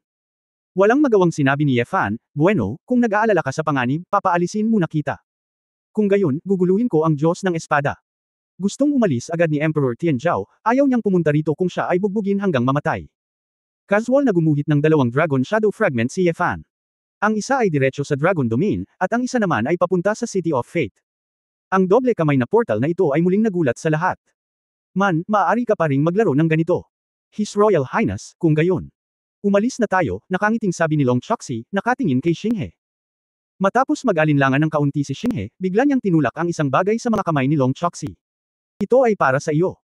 Walang magawang sinabi ni Ye Fan, bueno, kung nag-aalala ka sa panganib, papaalisin muna kita. Kung gayon, guguluhin ko ang Diyos ng espada. Gustong umalis agad ni Emperor Tianzhao, ayaw niyang pumunta rito kung siya ay bugbugin hanggang mamatay. Casual na gumuhit ng dalawang Dragon Shadow Fragment si Ye Fan. Ang isa ay diretso sa Dragon Domain, at ang isa naman ay papunta sa City of Fate. Ang doble kamay na portal na ito ay muling nagulat sa lahat. Man, maaari ka pa ring maglaro ng ganito. His Royal Highness, kung gayon. Umalis na tayo, nakangiting sabi ni Long Choxi, nakatingin kay Xinghe. Matapos mag-alinlangan ng kaunti si Xinghe, bigla niyang tinulak ang isang bagay sa mga kamay ni Long Choxi. Ito ay para sa iyo.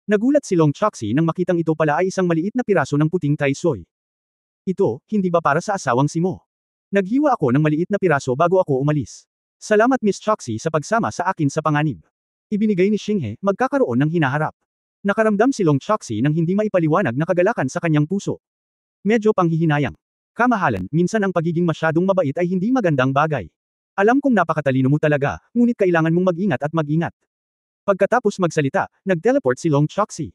Nagulat si Long Choxi nang makitang ito pala ay isang maliit na piraso ng puting taisoy. Ito, hindi ba para sa asawang si Mo? Naghiwa ako ng maliit na piraso bago ako umalis. Salamat Miss Choxi sa pagsama sa akin sa panganib. Ibinigay ni Xinghe, magkakaroon ng hinaharap. Nakaramdam si Long Choxi nang hindi maipaliwanag na kagalakan sa kanyang puso. Medyo panghihinayang. Kamahalan, minsan ang pagiging masyadong mabait ay hindi magandang bagay. Alam kong napakatalino mo talaga, ngunit kailangan mong mag-ingat at mag-ingat. Pagkatapos magsalita, nag-teleport si Long Choxi.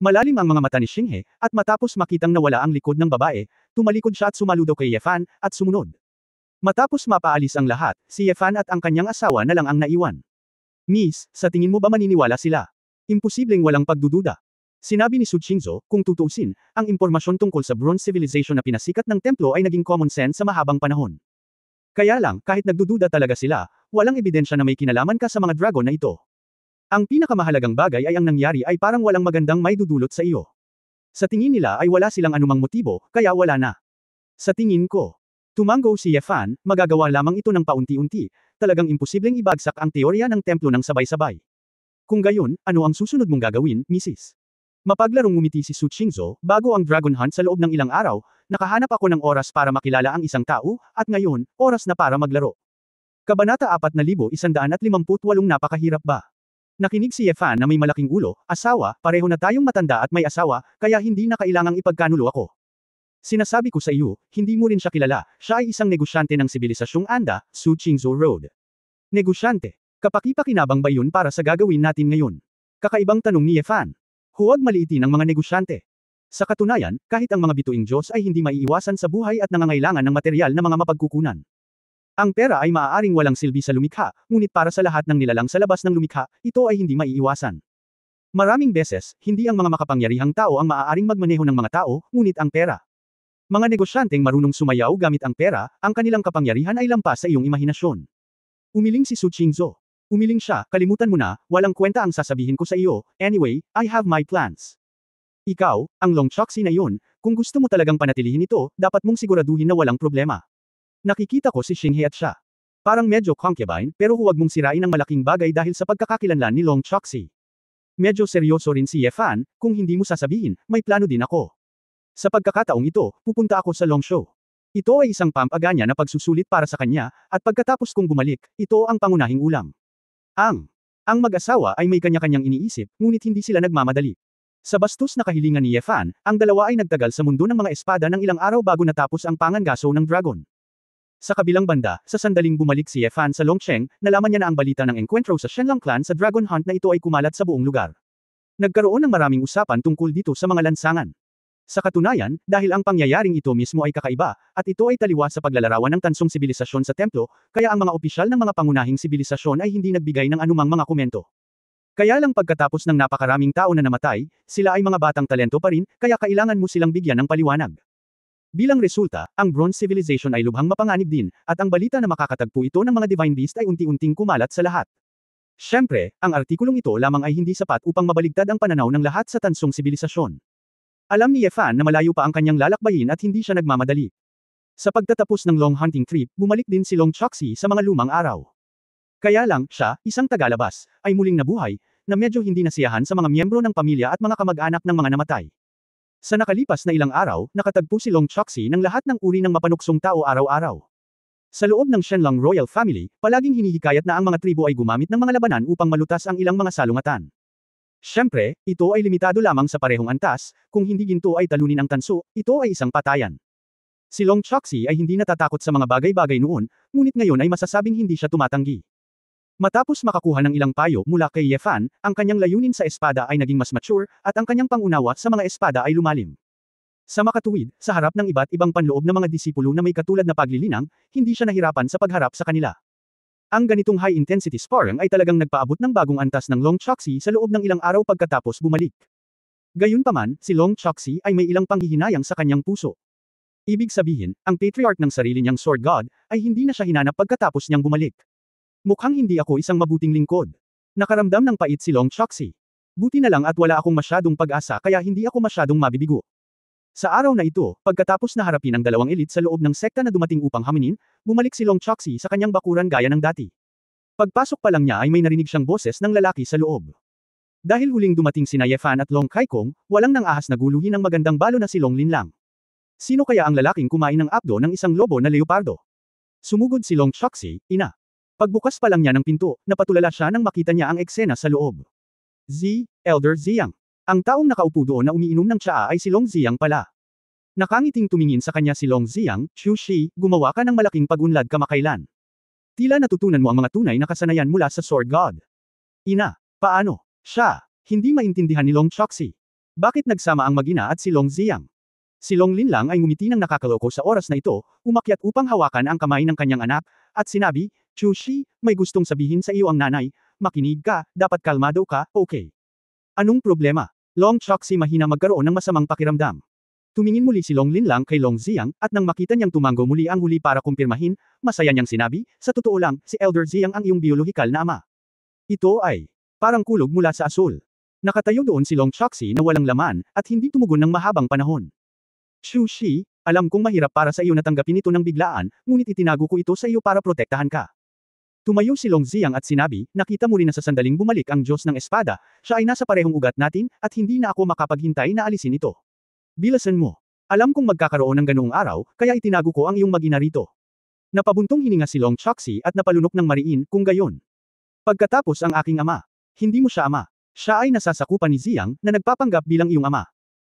Malalim ang mga mata ni Xinghe, at matapos makitang nawala ang likod ng babae, tumalikod siya at sumaludo kay Ye Fan, at sumunod. Matapos mapaalis ang lahat, si Ye Fan at ang kanyang asawa na lang ang naiwan. Miss, sa tingin mo ba maniniwala sila? Imposibleng walang pagdududa. Sinabi ni Su Qingzhou, kung tutuusin, ang impormasyon tungkol sa Bronze Civilization na pinasikat ng templo ay naging common sense sa mahabang panahon. Kaya lang, kahit nagdududa talaga sila, walang ebidensya na may kinalaman ka sa mga dragon na ito. Ang pinakamahalagang bagay ay ang nangyari ay parang walang magandang may dudulot sa iyo. Sa tingin nila ay wala silang anumang motibo, kaya wala na. Sa tingin ko, tumango si Ye Fan, magagawa lamang ito ng paunti-unti, talagang imposibleng ibagsak ang teorya ng templo ng sabay-sabay. Kung gayon, ano ang susunod mong gagawin, Mrs.? Mapaglarong ngumiti si Su Qingzhou, bago ang Dragon Hunt sa loob ng ilang araw, nakahanap ako ng oras para makilala ang isang tao, at ngayon, oras na para maglaro. Kabanata 4158 napakahirap ba? Nakinig si Ye Fan na may malaking ulo, asawa, pareho na tayong matanda at may asawa, kaya hindi na kailangang ipagkanulo ako. Sinasabi ko sa iyo, hindi mo rin siya kilala, siya ay isang negosyante ng sibilisasyong Anda, Su Qingzhou Road. Negosyante. Kapaki-pakinabang ba yun para sa gagawin natin ngayon? Kakaibang tanong ni Ye Fan. Huwag maliitin ang mga negosyante. Sa katunayan, kahit ang mga bituing Diyos ay hindi maiiwasan sa buhay at nangangailangan ng material na mga mapagkukunan. Ang pera ay maaaring walang silbi sa lumikha, ngunit para sa lahat ng nilalang sa labas ng lumikha, ito ay hindi maiiwasan. Maraming beses, hindi ang mga makapangyarihang tao ang maaaring magmaneho ng mga tao, ngunit ang pera. Mga negosyanteng marunong sumayaw gamit ang pera, ang kanilang kapangyarihan ay lampas sa iyong imahinasyon. Umiling si Su Qingzhou. Umiling siya, kalimutan mo na, walang kwenta ang sasabihin ko sa iyo, anyway, I have my plans. Ikaw, ang Long Choxi na yun, kung gusto mo talagang panatilihin ito, dapat mong siguraduhin na walang problema. Nakikita ko si Xinghe at siya. Parang medyo concubine, pero huwag mong sirain ang malaking bagay dahil sa pagkakakilanlan ni Long Choxi. Medyo seryoso rin si Ye Fan, kung hindi mo sasabihin, may plano din ako. Sa pagkakataong ito, pupunta ako sa Long Show. Ito ay isang pampaganya na pagsusulit para sa kanya, at pagkatapos kong bumalik, ito ang pangunahing ulam. Ang mag-asawa ay may kanya-kanyang iniisip, ngunit hindi sila nagmamadali. Sa bastos na kahilingan ni Ye Fan, ang dalawa ay nagtagal sa mundo ng mga espada ng ilang araw bago natapos ang pangangaso ng dragon. Sa kabilang banda, sa sandaling bumalik si Ye Fan sa Longcheng, nalaman niya na ang balita ng enkwentro sa Shenlang clan sa Dragon Hunt na ito ay kumalat sa buong lugar. Nagkaroon ng maraming usapan tungkol dito sa mga lansangan. Sa katunayan, dahil ang pangyayaring ito mismo ay kakaiba, at ito ay taliwas sa paglalarawan ng tansong sibilisasyon sa templo, kaya ang mga opisyal ng mga pangunahing sibilisasyon ay hindi nagbigay ng anumang mga komento. Kaya lang pagkatapos ng napakaraming tao na namatay, sila ay mga batang talento pa rin, kaya kailangan mo silang bigyan ng paliwanag. Bilang resulta, ang Bronze Civilization ay lubhang mapanganib din, at ang balita na makakatagpo ito ng mga Divine Beast ay unti-unting kumalat sa lahat. Siyempre, ang artikulong ito lamang ay hindi sapat upang mabaligtad ang pananaw ng lahat sa tansong sibilisasyon. Alam ni Ye Fan na malayo pa ang kanyang lalakbayin at hindi siya nagmamadali. Sa pagtatapos ng long hunting trip, bumalik din si Long Choxi sa mga lumang araw. Kaya lang, siya, isang tagalabas, ay muling nabuhay, na medyo hindi nasiyahan sa mga miyembro ng pamilya at mga kamag-anak ng mga namatay. Sa nakalipas na ilang araw, nakatagpo si Long Choxi ng lahat ng uri ng mapanuksong tao araw-araw. Sa loob ng Shenlang Royal Family, palaging hinihikayat na ang mga tribo ay gumamit ng mga labanan upang malutas ang ilang mga salungatan. Siyempre, ito ay limitado lamang sa parehong antas, kung hindi ginto ay talunin ang tanso, ito ay isang patayan. Si Long Choxi ay hindi natatakot sa mga bagay-bagay noon, ngunit ngayon ay masasabing hindi siya tumatanggi. Matapos makakuha ng ilang payo mula kay Ye Fan, ang kanyang layunin sa espada ay naging mas mature, at ang kanyang pangunawa sa mga espada ay lumalim. Sa makatuwid, sa harap ng iba't ibang panloob ng mga disipulo na may katulad na paglilinang, hindi siya nahirapan sa pagharap sa kanila. Ang ganitong high-intensity sparring ay talagang nagpaabot ng bagong antas ng Long Choxi sa loob ng ilang araw pagkatapos bumalik. Gayunpaman, si Long Choxi ay may ilang panghihinayang sa kanyang puso. Ibig sabihin, ang patriarch ng sarili niyang sword god, ay hindi na siya hinanap pagkatapos niyang bumalik. Mukhang hindi ako isang mabuting lingkod. Nakaramdam ng pait si Long Choxi. Buti na lang at wala akong masyadong pag-asa kaya hindi ako masyadong mabibigo. Sa araw na ito, pagkatapos na harapin ang dalawang elite sa loob ng sekta na dumating upang haminin, bumalik si Long Choxi sa kanyang bakuran gaya ng dati. Pagpasok pa lang niya ay may narinig siyang boses ng lalaki sa loob. Dahil huling dumating sina Ye Fan at Long Kaikong, walang nang ahas na guluhin ang magandang balo na si Long Linlang. Sino kaya ang lalaking kumain ng abdo ng isang lobo na leopardo? Sumugod si Long Choxi, ina. Pagbukas pa lang niya ng pinto, napatulala siya nang makita niya ang eksena sa loob. Elder Ziyang. Ang taong nakaupo doon na umiinom ng tsaa ay si Long Ziyang pala. Nakangiting tumingin sa kanya si Long Ziyang, Chu Shi, gumawa ka ng malaking pagunlad kamakailan. Tila natutunan mo ang mga tunay na kasanayan mula sa Sword God. Ina, paano? Siya, hindi maintindihan ni Long Choxi. Bakit nagsama ang mag-ina at si Long Ziyang? Si Long Linlang ay ngumiti ng nakakaloko sa oras na ito, umakyat upang hawakan ang kamay ng kanyang anak, at sinabi, Chu Shi, may gustong sabihin sa iyo ang nanay, makinig ka, dapat kalmado ka, okay. Anong problema? Long Choxi mahina magkaroon ng masamang pakiramdam. Tumingin muli si Long Linlang kay Long Ziyang, at nang makita niyang tumango muli ang huli para kumpirmahin, masaya niyang sinabi, sa totoo lang, si Elder Ziyang ang iyong biolohikal na ama. Ito ay parang kulog mula sa asul. Nakatayo doon si Long Choxi na walang laman, at hindi tumugon ng mahabang panahon. Chu Shi, alam kong mahirap para sa iyo na tanggapin ito ng biglaan, ngunit itinago ko ito sa iyo para protektahan ka. Tumayo si Long Ziyang at sinabi, nakita mo rin na sa sandaling bumalik ang Diyos ng Espada, siya ay nasa parehong ugat natin, at hindi na ako makapaghintay na alisin ito. Bilasan mo. Alam kong magkakaroon ng ganoong araw, kaya itinago ko ang iyong mag-ina rito. Napabuntong hininga si Long Choxi at napalunok ng mariin, kung gayon. Pagkatapos ang aking ama. Hindi mo siya ama. Siya ay nasasakupan ni Ziyang, na nagpapanggap bilang iyong ama.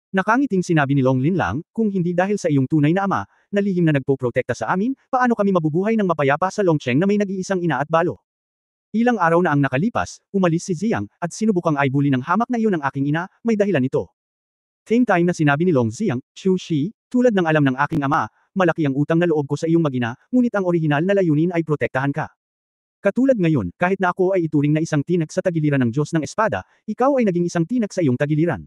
Nakangiting sinabi ni Long Linlang, kung hindi dahil sa iyong tunay na ama, na lihim na nagpoprotekta sa amin, paano kami mabubuhay ng mapayapa sa Longcheng na may nag-iisang ina at balo? Ilang araw na ang nakalipas, umalis si Ziyang, at sinubukang aibuli ng hamak na iyon ng aking ina, may dahilan ito. Same time na sinabi ni Long Ziyang, Chu Shi, tulad ng alam ng aking ama, malaki ang utang na loob ko sa iyong mag-ina, ngunit ang orihinal na layunin ay protektahan ka. Katulad ngayon, kahit na ako ay ituring na isang tinak sa tagiliran ng Diyos ng Espada, ikaw ay naging isang tinak sa iyong tagiliran.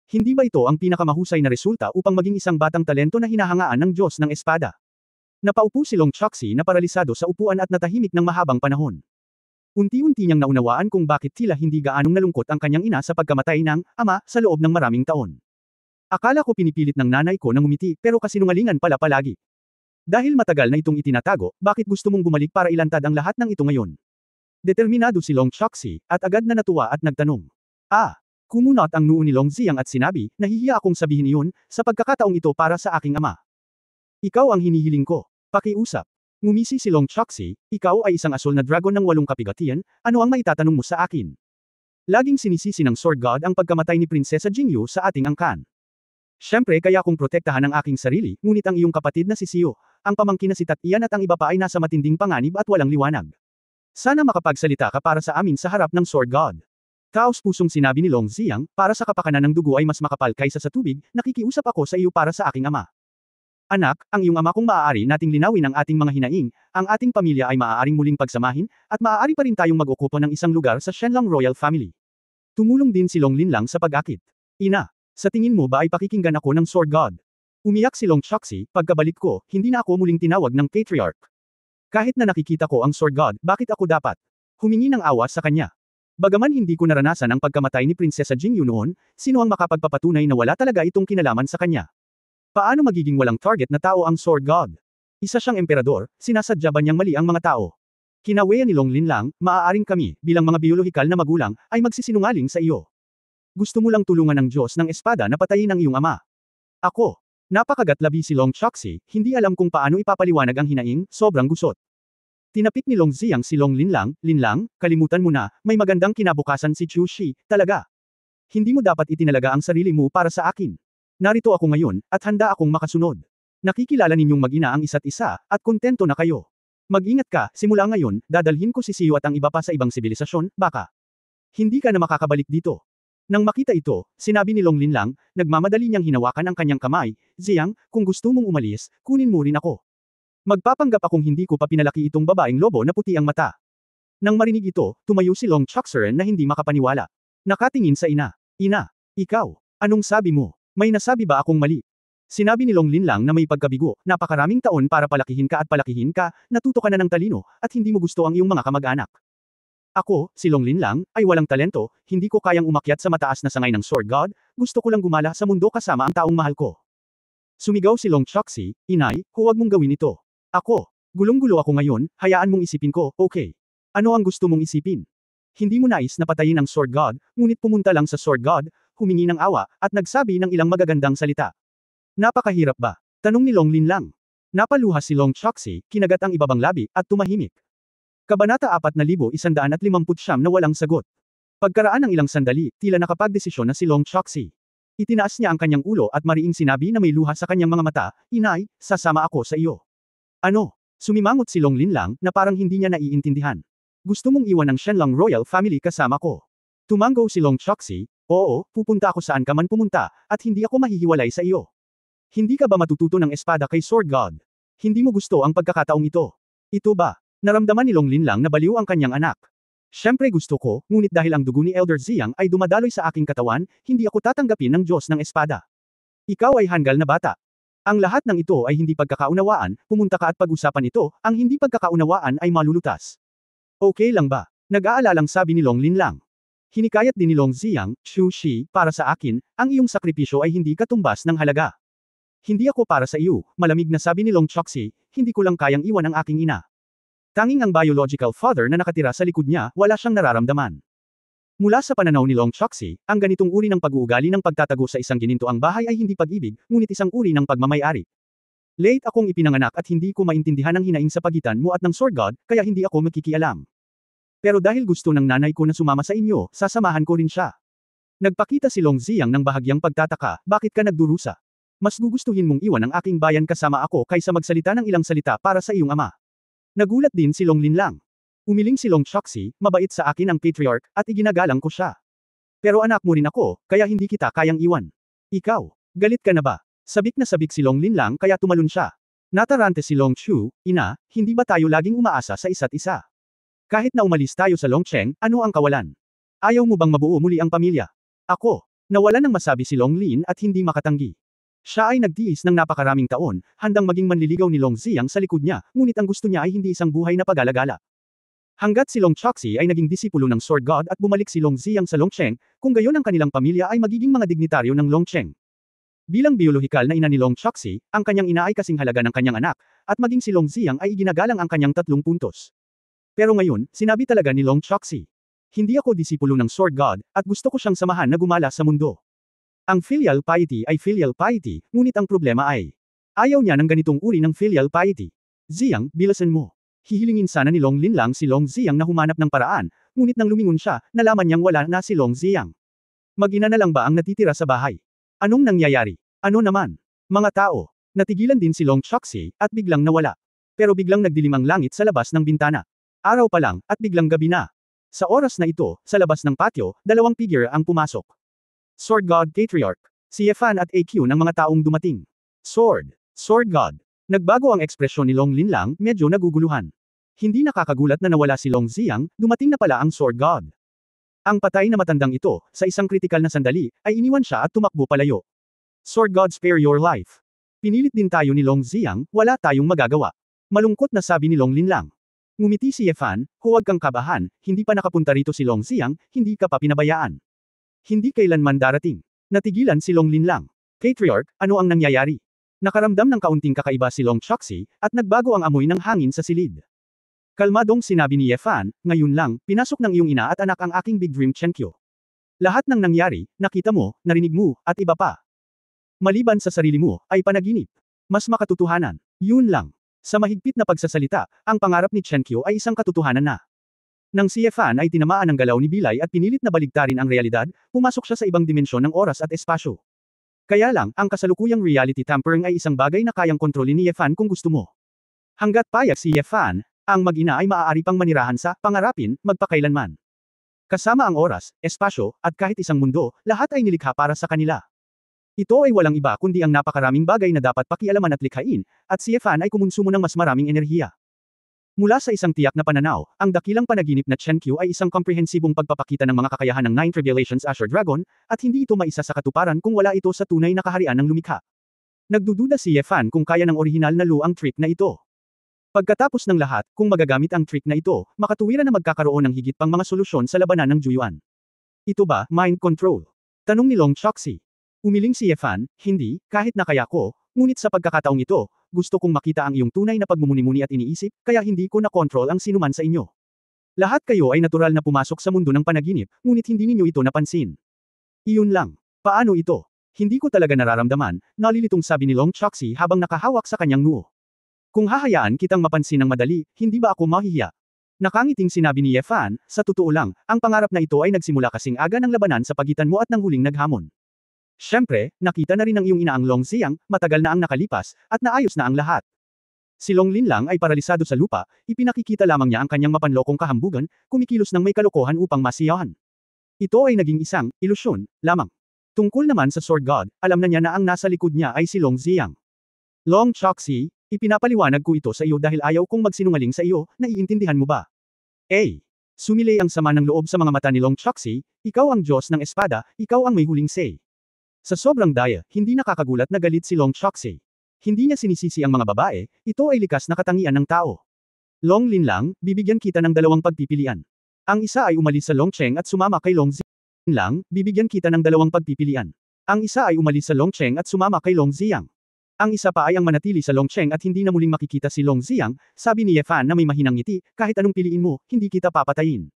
Hindi ba ito ang pinakamahusay na resulta upang maging isang batang talento na hinahangaan ng Diyos ng Espada? Napaupo si Long Choxi na paralisado sa upuan at natahimik ng mahabang panahon. Unti-unti niyang naunawaan kung bakit tila hindi gaanong nalungkot ang kanyang ina sa pagkamatay ng ama sa loob ng maraming taon. Akala ko pinipilit ng nanay ko na ngumiti pero kasinungalingan pala palagi. Dahil matagal na itong itinatago, bakit gusto mong bumalik para ilantad ang lahat ng ito ngayon? Determinado si Long Choxi, at agad na natuwa at nagtanong. Kumunot ang noo ni Long Ziyang at sinabi, nahihiya akong sabihin iyon, sa pagkakataong ito para sa aking ama. Ikaw ang hinihiling ko. Pakiusap. Ngumisi si Long Choxi, ikaw ay isang asul na dragon ng 8 kapigatian, ano ang maitatanong mo sa akin? Laging sinisisi ng Sword God ang pagkamatay ni Prinsesa Jingyu sa ating angkan. Siyempre kaya kong protektahan ang aking sarili, ngunit ang iyong kapatid na si Sio, ang pamangkin na si Tatian at ang iba pa ay nasa matinding panganib at walang liwanag. Sana makapagsalita ka para sa amin sa harap ng Sword God. Taos-pusong sinabi ni Long Xiang, para sa kapakanan ng dugo ay mas makapal kaysa sa tubig, nakikiusap ako sa iyo para sa aking ama. Anak, ang iyong ama kung maaari nating linawin ang ating mga hinaing, ang ating pamilya ay maaaring muling pagsamahin, at maaari pa rin tayong mag-okupo ng isang lugar sa Shenlong Royal Family. Tumulong din si Long Linlang sa pag-akit. Ina, sa tingin mo ba ay pakikinggan ako ng Sword God? Umiyak si Long Choxi, pagkabalik ko, hindi na ako muling tinawag ng Patriarch. Kahit na nakikita ko ang Sword God, bakit ako dapat humingi ng awa sa kanya? Bagaman hindi ko naranasan ang pagkamatay ni Prinsesa Jingyu noon, sino ang makapagpapatunay na wala talaga itong kinalaman sa kanya? Paano magiging walang target na tao ang Sword God? Isa siyang emperador, sinasadya ba niyang mali ang mga tao? Kinaweya ni Long Linlang, maaaring kami, bilang mga biolohikal na magulang, ay magsisinungaling sa iyo. Gusto mo lang tulungan ng Diyos ng espada na patayin ang iyong ama. Ako. Napakagatlabi si Long Choxi, hindi alam kung paano ipapaliwanag ang hinaing, sobrang gusot. Tinapik ni Long Xiang si Long Linlang, Linlang, kalimutan mo na, may magandang kinabukasan si Chu Shi, talaga. Hindi mo dapat itinalaga ang sarili mo para sa akin. Narito ako ngayon, at handa akong makasunod. Nakikilala ninyong mag-ina ang isa't isa, at kontento na kayo. Mag-ingat ka, simula ngayon, dadalhin ko si Siyo at ang iba pa sa ibang sibilisasyon, baka. Hindi ka na makakabalik dito. Nang makita ito, sinabi ni Long Linlang, nagmamadali niyang hinawakan ang kanyang kamay, Xiang, kung gusto mong umalis, kunin mo rin ako. Magpapanggap akong hindi ko pa pinalaki itong babaeng lobo na puti ang mata. Nang marinig ito, tumayo si Long Choxeren na hindi makapaniwala. Nakatingin sa ina. Ina, ikaw, anong sabi mo? May nasabi ba akong mali? Sinabi ni Long Linlang na may pagkabigo, napakaraming taon para palakihin ka, natuto ka na ng talino, at hindi mo gusto ang iyong mga kamag-anak. Ako, si Long Linlang, ay walang talento, hindi ko kayang umakyat sa mataas na sangay ng Sword God, gusto ko lang gumala sa mundo kasama ang taong mahal ko. Sumigaw si Long Choxi, Inay, huwag mong gawin ito. Ako, gulong-gulo ako ngayon, hayaan mong isipin ko, okay. Ano ang gusto mong isipin? Hindi mo nais na patayin ang Sword God, ngunit pumunta lang sa Sword God, humingi ng awa, at nagsabi ng ilang magagandang salita. Napakahirap ba? Tanong ni Long Linlang. Napaluha si Long Choxi, kinagat ang ibabang labi, at tumahimik. Kabanata 4159 na walang sagot. Pagkaraan ng ilang sandali, tila nakapagdesisyon na si Long Choxi. Itinaas niya ang kanyang ulo at mariing sinabi na may luha sa kanyang mga mata, Inay, sasama ako sa iyo. Ano? Sumimangot si Long Linlang na parang hindi niya naiintindihan. Gusto mong iwan ang Shenlong Royal Family kasama ko. Tumanggo si Long Choxi, oo, pupunta ako saan ka man pumunta, at hindi ako mahihiwalay sa iyo. Hindi ka ba matututo ng espada kay Sword God? Hindi mo gusto ang pagkakataong ito? Ito ba? Naramdaman ni Long Linlang na baliw ang kanyang anak. Siyempre gusto ko, ngunit dahil ang dugo ni Elder Xiang ay dumadaloy sa aking katawan, hindi ako tatanggapin ng Diyos ng espada. Ikaw ay hanggal na bata. Ang lahat ng ito ay hindi pagkakaunawaan, pumunta ka at pag-usapan ito, ang hindi pagkakaunawaan ay malulutas. Okay lang ba? Nag-aalalang sabi ni Long Linlang. Hinikayat din ni Long Xiang, Chu Shi, para sa akin, ang iyong sakripisyo ay hindi katumbas ng halaga. Hindi ako para sa iyo, malamig na sabi ni Long Choxi, hindi ko lang kayang iwan ang aking ina. Tanging ang biological father na nakatira sa likod niya, wala siyang nararamdaman. Mula sa pananaw ni Long Choxi, ang ganitong uri ng pag-uugali ng pagtatago sa isang ginintoang bahay ay hindi pag-ibig, ngunit isang uri ng pagmamay-ari. Late akong ipinanganak at hindi ko maintindihan ang hinaing sa pagitan mo at ng Sword God, kaya hindi ako magkikialam. Pero dahil gusto ng nanay ko na sumama sa inyo, sasamahan ko rin siya. Nagpakita si Long Xiang ng bahagyang pagtataka, bakit ka nagdurusa? Mas gugustuhin mong iwan ang aking bayan kasama ako kaysa magsalita ng ilang salita para sa iyong ama. Nagulat din si Long Linlang. Umiling si Long Choxi, mabait sa akin ang Patriarch, at iginagalang ko siya. Pero anak mo rin ako, kaya hindi kita kayang iwan. Ikaw, galit ka na ba? Sabik na sabik si Long Linlang kaya tumalon siya. Natarante si Long Chu, ina, hindi ba tayo laging umaasa sa isa't isa? Kahit na umalis tayo sa Longcheng, ano ang kawalan? Ayaw mo bang mabuo muli ang pamilya? Ako, nawalan ng masabi si Long Lin at hindi makatanggi. Siya ay nagtiis ng napakaraming taon, handang maging manliligaw ni Long Xiang sa likod niya, ngunit ang gusto niya ay hindi isang buhay na pag-alagala. Hanggat si Long Choxi ay naging disipulo ng Sword God at bumalik si Long Xiang sa Longcheng, kung gayon ang kanilang pamilya ay magiging mga dignitaryo ng Longcheng. Bilang biolohikal na ina ni Long Choxi, ang kanyang ina ay kasing halaga ng kanyang anak, at maging si Long Xiang ay iginagalang ang kanyang 3 puntos. Pero ngayon, sinabi talaga ni Long Choxi. Hindi ako disipulo ng Sword God, at gusto ko siyang samahan na gumala sa mundo. Ang filial piety ay filial piety, ngunit ang problema ay ayaw niya ng ganitong uri ng filial piety. Xiang, bilasan mo. Hihilingin sana ni Long Linlang si Long Xiang na humanap ng paraan, ngunit nang lumingon siya, nalaman niyang wala na si Long Xiang. Mag-ina na lang ba ang natitira sa bahay? Anong nangyayari? Ano naman? Mga tao. Natigilan din si Long Choksi, at biglang nawala. Pero biglang nagdilim ang langit sa labas ng bintana. Araw pa lang, at biglang gabi na. Sa oras na ito, sa labas ng patio, dalawang figure ang pumasok. Sword God Patriarch. Si Yefan at AQ ng mga taong dumating. Sword God. Nagbago ang ekspresyon ni Long Linlang, medyo naguguluhan. Hindi nakakagulat na nawala si Long Ziyang, dumating na pala ang Sword God. Ang patay na matandang ito, sa isang kritikal na sandali, ay iniwan siya at tumakbo palayo. Sword God spare your life. Pinilit din tayo ni Long Ziyang, wala tayong magagawa. Malungkot na sabi ni Long Linlang. Ngumiti si Yefan, huwag kang kabahan, hindi pa nakapunta rito si Long Ziyang, hindi ka pa pinabayaan. Hindi kailanman darating. Natigilan si Long Linlang. Patriarch, ano ang nangyayari? Nakaramdam ng kaunting kakaiba si Long Choksi, at nagbago ang amoy ng hangin sa silid. Kalmadong sinabi ni Yefan, ngayon lang, pinasok ng iyong ina at anak ang aking big dream Chenkyo. Lahat ng nangyari, nakita mo, narinig mo, at iba pa. Maliban sa sarili mo, ay panaginip. Mas makatotohanan. Yun lang. Sa mahigpit na pagsasalita, ang pangarap ni Chenkyo ay isang katotohanan na. Nang si Yefan ay tinamaan ng galaw ni Bilay at pinilit na baligtarin ang realidad, pumasok siya sa ibang dimensyon ng oras at espasyo. Kaya lang, ang kasalukuyang reality tampering ay isang bagay na kayang kontrolin ni Yefan kung gusto mo. Hanggat payag si Yefan, ang mag-ina ay maaari pang manirahan sa pangarapin, magpakailanman. Kasama ang oras, espasyo, at kahit isang mundo, lahat ay nilikha para sa kanila. Ito ay walang iba kundi ang napakaraming bagay na dapat pakialaman at likhain, at si Yefan ay kumonsumo ng mas maraming enerhiya. Mula sa isang tiyak na pananaw, ang dakilang panaginip na Chenkyu ay isang komprehensibong pagpapakita ng mga kakayahan ng Nine Tribulations Azure Dragon, at hindi ito maisa sa katuparan kung wala ito sa tunay na kaharian ng lumikha. Nagdududa si Yefan kung kaya ng orihinal na Lu ang trick na ito. Pagkatapos ng lahat, kung magagamit ang trick na ito, makatuwiran na magkakaroon ng higit pang mga solusyon sa labanan ng Juyuan. Ito ba, mind control? Tanong ni Long Choksi. Umiling si Yefan, hindi, kahit na kaya ko, ngunit sa pagkakataong ito, gusto kong makita ang iyong tunay na pagmumuni-muni at iniisip, kaya hindi ko na-control ang sinuman sa inyo. Lahat kayo ay natural na pumasok sa mundo ng panaginip, ngunit hindi ninyo ito napansin. Iyon lang. Paano ito? Hindi ko talaga nararamdaman, nalilitong sabi ni Long Choksi habang nakahawak sa kanyang noo. Kung hahayaan kitang mapansin ng madali, hindi ba ako mahihiya? Nakangiting sinabi ni Yefan, sa totoo lang, ang pangarap na ito ay nagsimula kasing aga ng labanan sa pagitan mo at ng huling naghamon. Siyempre, nakita na rin ng iyong ina ang Long Ziyang, matagal na ang nakalipas, at naayos na ang lahat. Si Long Linlang ay paralisado sa lupa, ipinakikita lamang niya ang kanyang mapanlokong kahambugan, kumikilos ng may kalokohan upang masiyahan. Ito ay naging isang ilusyon lamang. Tungkol naman sa Sword God, alam na niya na ang nasa likod niya ay si Long Ziyang. Long Choksi, ipinapaliwanag ko ito sa iyo dahil ayaw kong magsinungaling sa iyo, naiintindihan mo ba? Sumilay ang sama ng loob sa mga mata ni Long Choksi, ikaw ang Diyos ng espada, ikaw ang may huling say. Sa sobrang daya, hindi nakakagulat na galit si Long Choksi. Hindi niya sinisisi ang mga babae, ito ay likas na katangian ng tao. Long Linlang, bibigyan kita ng dalawang pagpipilian. Ang isa ay umalis sa Long Cheng at sumama kay Long Linlang, bibigyan kita ng dalawang pagpipilian. Ang isa ay umalis sa Long Cheng at sumama kay Long Ziyang. Ang isa pa ay ang manatili sa Long Cheng at hindi na muling makikita si Long Ziyang, sabi ni Yefan na may mahinang ngiti, kahit anong piliin mo, hindi kita papatayin.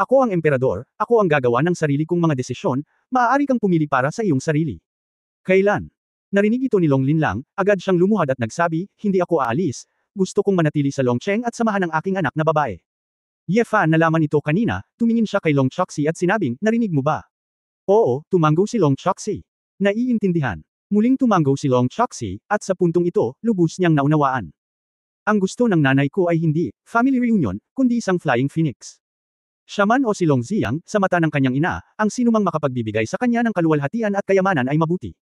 Ako ang emperador, ako ang gagawa ng sarili kong mga desisyon, maaari kang pumili para sa iyong sarili. Kailan? Narinig ito ni Long Linlang, agad siyang lumuhad at nagsabi, hindi ako aalis, gusto kong manatili sa Long Cheng at samahan ang aking anak na babae. Yefan nalaman ito kanina, tumingin siya kay Long Choksi at sinabing, narinig mo ba? Oo, tumanggo si Long Choksi. Naiintindihan. Muling tumanggo si Long Choksi, at sa puntong ito, lubos niyang naunawaan. Ang gusto ng nanay ko ay hindi, family reunion, kundi isang flying phoenix. Siya man o si Long Ziyang, sa mata ng kanyang ina, ang sinumang makapagbibigay sa kanya ng kaluwalhatian at kayamanan ay mabuti.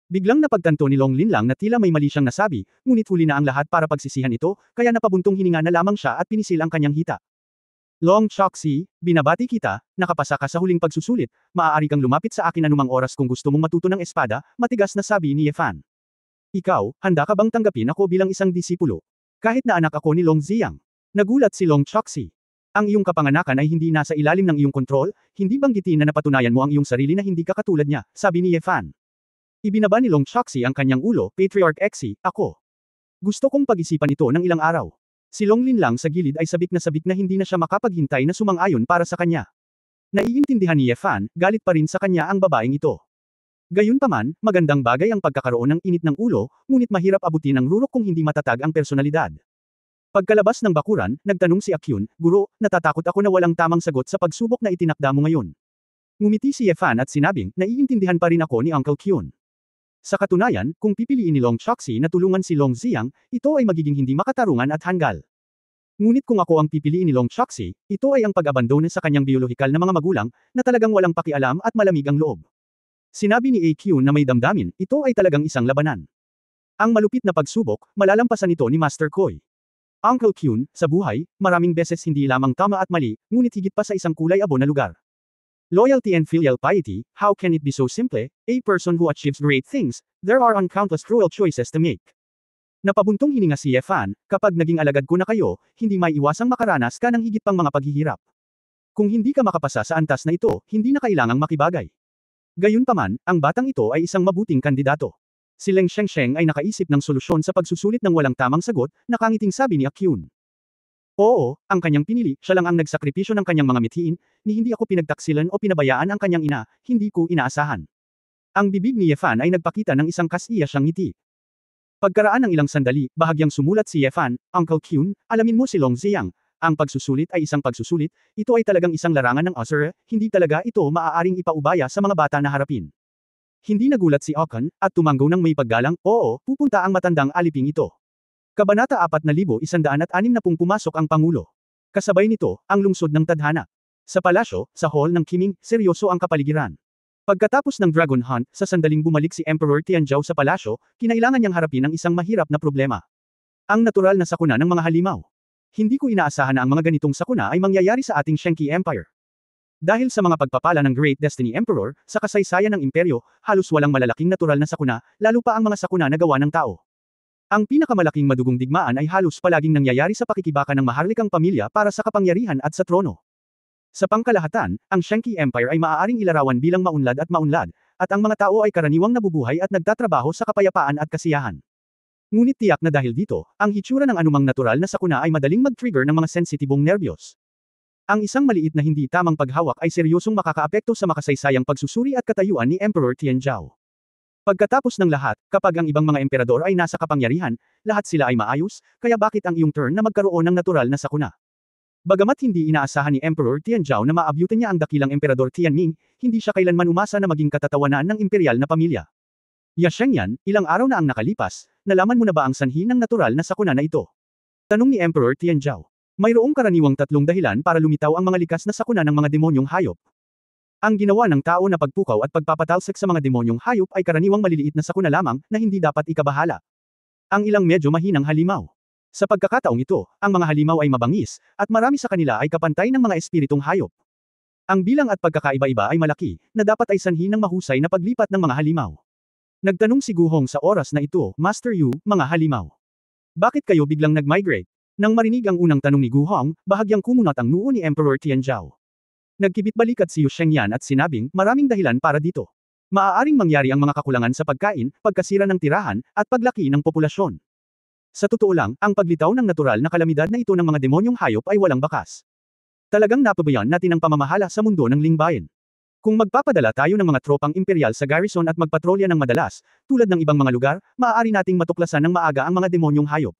Biglang napagtanto ni Long Linlang na tila may mali siyang nasabi, ngunit huli na ang lahat para pagsisihan ito, kaya napabuntong hininga na lamang siya at pinisil ang kanyang hita. Long Choksi, binabati kita, nakapasa ka sa huling pagsusulit, maaari kang lumapit sa akin anumang oras kung gusto mong matuto ng espada, matigas na sabi ni Yefan. Ikaw, handa ka bang tanggapin ako bilang isang disipulo? Kahit na anak ako ni Long Ziyang. Nagulat si Long Choksi. Ang iyong kapanganakan ay hindi nasa ilalim ng iyong kontrol, hindi banggitin na napatunayan mo ang iyong sarili na hindi ka katulad niya, sabi ni Yefan. Ibinaba ni Long Choksi ang kanyang ulo, Patriarch Xi, ako. Gusto kong pag-isipan ito ng ilang araw. Si Long Linlang sa gilid ay sabik na hindi na siya makapaghintay na sumang-ayon para sa kanya. Naiintindihan ni Yefan, galit pa rin sa kanya ang babaeng ito. Gayunpaman, magandang bagay ang pagkakaroon ng init ng ulo, ngunit mahirap abutin ang rurok kung hindi matatag ang personalidad. Pagkalabas ng bakuran, nagtanong si Akyun, Guro, natatakot ako na walang tamang sagot sa pagsubok na itinakda mo ngayon. Ngumiti si Yefan at sinabing, naiintindihan pa rin ako ni Uncle Kyun. Sa katunayan, kung pipiliin ni Long Choxi na tulungan si Long Ziyang, ito ay magiging hindi makatarungan at hanggal. Ngunit kung ako ang pipiliin ni Long Choxi, ito ay ang pag-abandone sa kanyang biolohikal na mga magulang, na talagang walang pakialam at malamig ang loob. Sinabi ni AQ na may damdamin, ito ay talagang isang labanan. Ang malupit na pagsubok, malalampasan ito ni Master Koi. Uncle Kyun, sa buhay, maraming beses hindi lamang tama at mali, ngunit higit pa sa isang kulay abo na lugar. Loyalty and filial piety, how can it be so simple? A person who achieves great things, there are countless cruel choices to make. Napabuntong hininga si Yefan, kapag naging alagad ko na kayo, hindi may iwasang makaranas ka ng higit pang mga paghihirap. Kung hindi ka makapasa sa antas na ito, hindi na kailangang makibagay. Gayunpaman, ang batang ito ay isang mabuting kandidato. Si Leng Shengsheng ay nakaisip ng solusyon sa pagsusulit ng walang tamang sagot, nakangiting sabi ni Akyun. Oo, ang kanyang pinili, siya lang ang nagsakripisyo ng kanyang mga mithiin, ni hindi ako pinagtaksilan o pinabayaan ang kanyang ina, hindi ko inaasahan. Ang bibig ni Yefan ay nagpakita ng isang kasiya siyang ngiti. Pagkaraan ng ilang sandali, bahagyang sumulat si Yefan, Uncle Kyun, alamin mo si Long Ziyang, ang pagsusulit ay isang pagsusulit, ito ay talagang isang larangan ng Osir, hindi talaga ito maaaring ipaubaya sa mga bata na harapin. Hindi nagulat si Okan, at tumanggo ng may paggalang, oo, pupunta ang matandang aliping ito. Kabanata 4160 pumasok ang Pangulo. Kasabay nito, ang lungsod ng tadhana. Sa palasyo, sa hall ng Kiming, seryoso ang kapaligiran. Pagkatapos ng Dragon Hunt, sa sandaling bumalik si Emperor Tianzhou sa palasyo, kinailangan niyang harapin ang isang mahirap na problema. Ang natural na sakuna ng mga halimaw. Hindi ko inaasahan na ang mga ganitong sakuna ay mangyayari sa ating Shenki Empire. Dahil sa mga pagpapala ng Great Destiny Emperor, sa kasaysayan ng imperyo, halos walang malalaking natural na sakuna, lalo pa ang mga sakuna na gawa ng tao. Ang pinakamalaking madugong digmaan ay halos palaging nangyayari sa pakikibaka ng maharlikang pamilya para sa kapangyarihan at sa trono. Sa pangkalahatan, ang Shenki Empire ay maaaring ilarawan bilang maunlad, at ang mga tao ay karaniwang nabubuhay at nagtatrabaho sa kapayapaan at kasiyahan. Ngunit tiyak na dahil dito, ang hitsura ng anumang natural na sakuna ay madaling mag-trigger ng mga sensitibong nerbiyos. Ang isang maliit na hindi tamang paghawak ay seryosong makakaapekto sa makasaysayang pagsusuri at katayuan ni Emperor Tianzhou. Pagkatapos ng lahat, kapag ang ibang mga emperador ay nasa kapangyarihan, lahat sila ay maayos, kaya bakit ang iyong turn na magkaroon ng natural na sakuna? Bagamat hindi inaasahan ni Emperor Tianzhou na maabyutan niya ang dakilang Emperador Tianming, hindi siya kailanman umasa na maging katatawanan ng imperial na pamilya. Ya Shengyan, ilang araw na ang nakalipas, nalaman mo na ba ang sanhi ng natural na sakuna na ito? Tanong ni Emperor Tianzhou. Mayroong karaniwang 3 dahilan para lumitaw ang mga likas na sakuna ng mga demonyong hayop. Ang ginawa ng tao na pagpukaw at pagpapatalsik sa mga demonyong hayop ay karaniwang maliliit na sakuna lamang na hindi dapat ikabahala. Ang ilang medyo mahinang halimaw. Sa pagkakataong ito, ang mga halimaw ay mabangis, at marami sa kanila ay kapantay ng mga espiritong hayop. Ang bilang at pagkakaiba-iba ay malaki, na dapat ay sanhi ng mahusay na paglipat ng mga halimaw. Nagtanong si Guhong sa oras na ito, Master Yu, mga halimaw. Bakit kayo biglang nag-migrate? Nang marinig ang unang tanong ni Guhong, bahagyang kumunat ang noo ni Emperor Tianzhou. Nagkibit-balikat si Yu Shengyan at sinabing, maraming dahilan para dito. Maaaring mangyari ang mga kakulangan sa pagkain, pagkasira ng tirahan, at paglaki ng populasyon. Sa totoo lang, ang paglitaw ng natural na kalamidad na ito ng mga demonyong hayop ay walang bakas. Talagang napabayan natin ang pamamahala sa mundo ng lingbayan. Kung magpapadala tayo ng mga tropang imperial sa garrison at magpatrolya ng madalas, tulad ng ibang mga lugar, maaari nating matuklasan ng maaga ang mga demonyong hayop.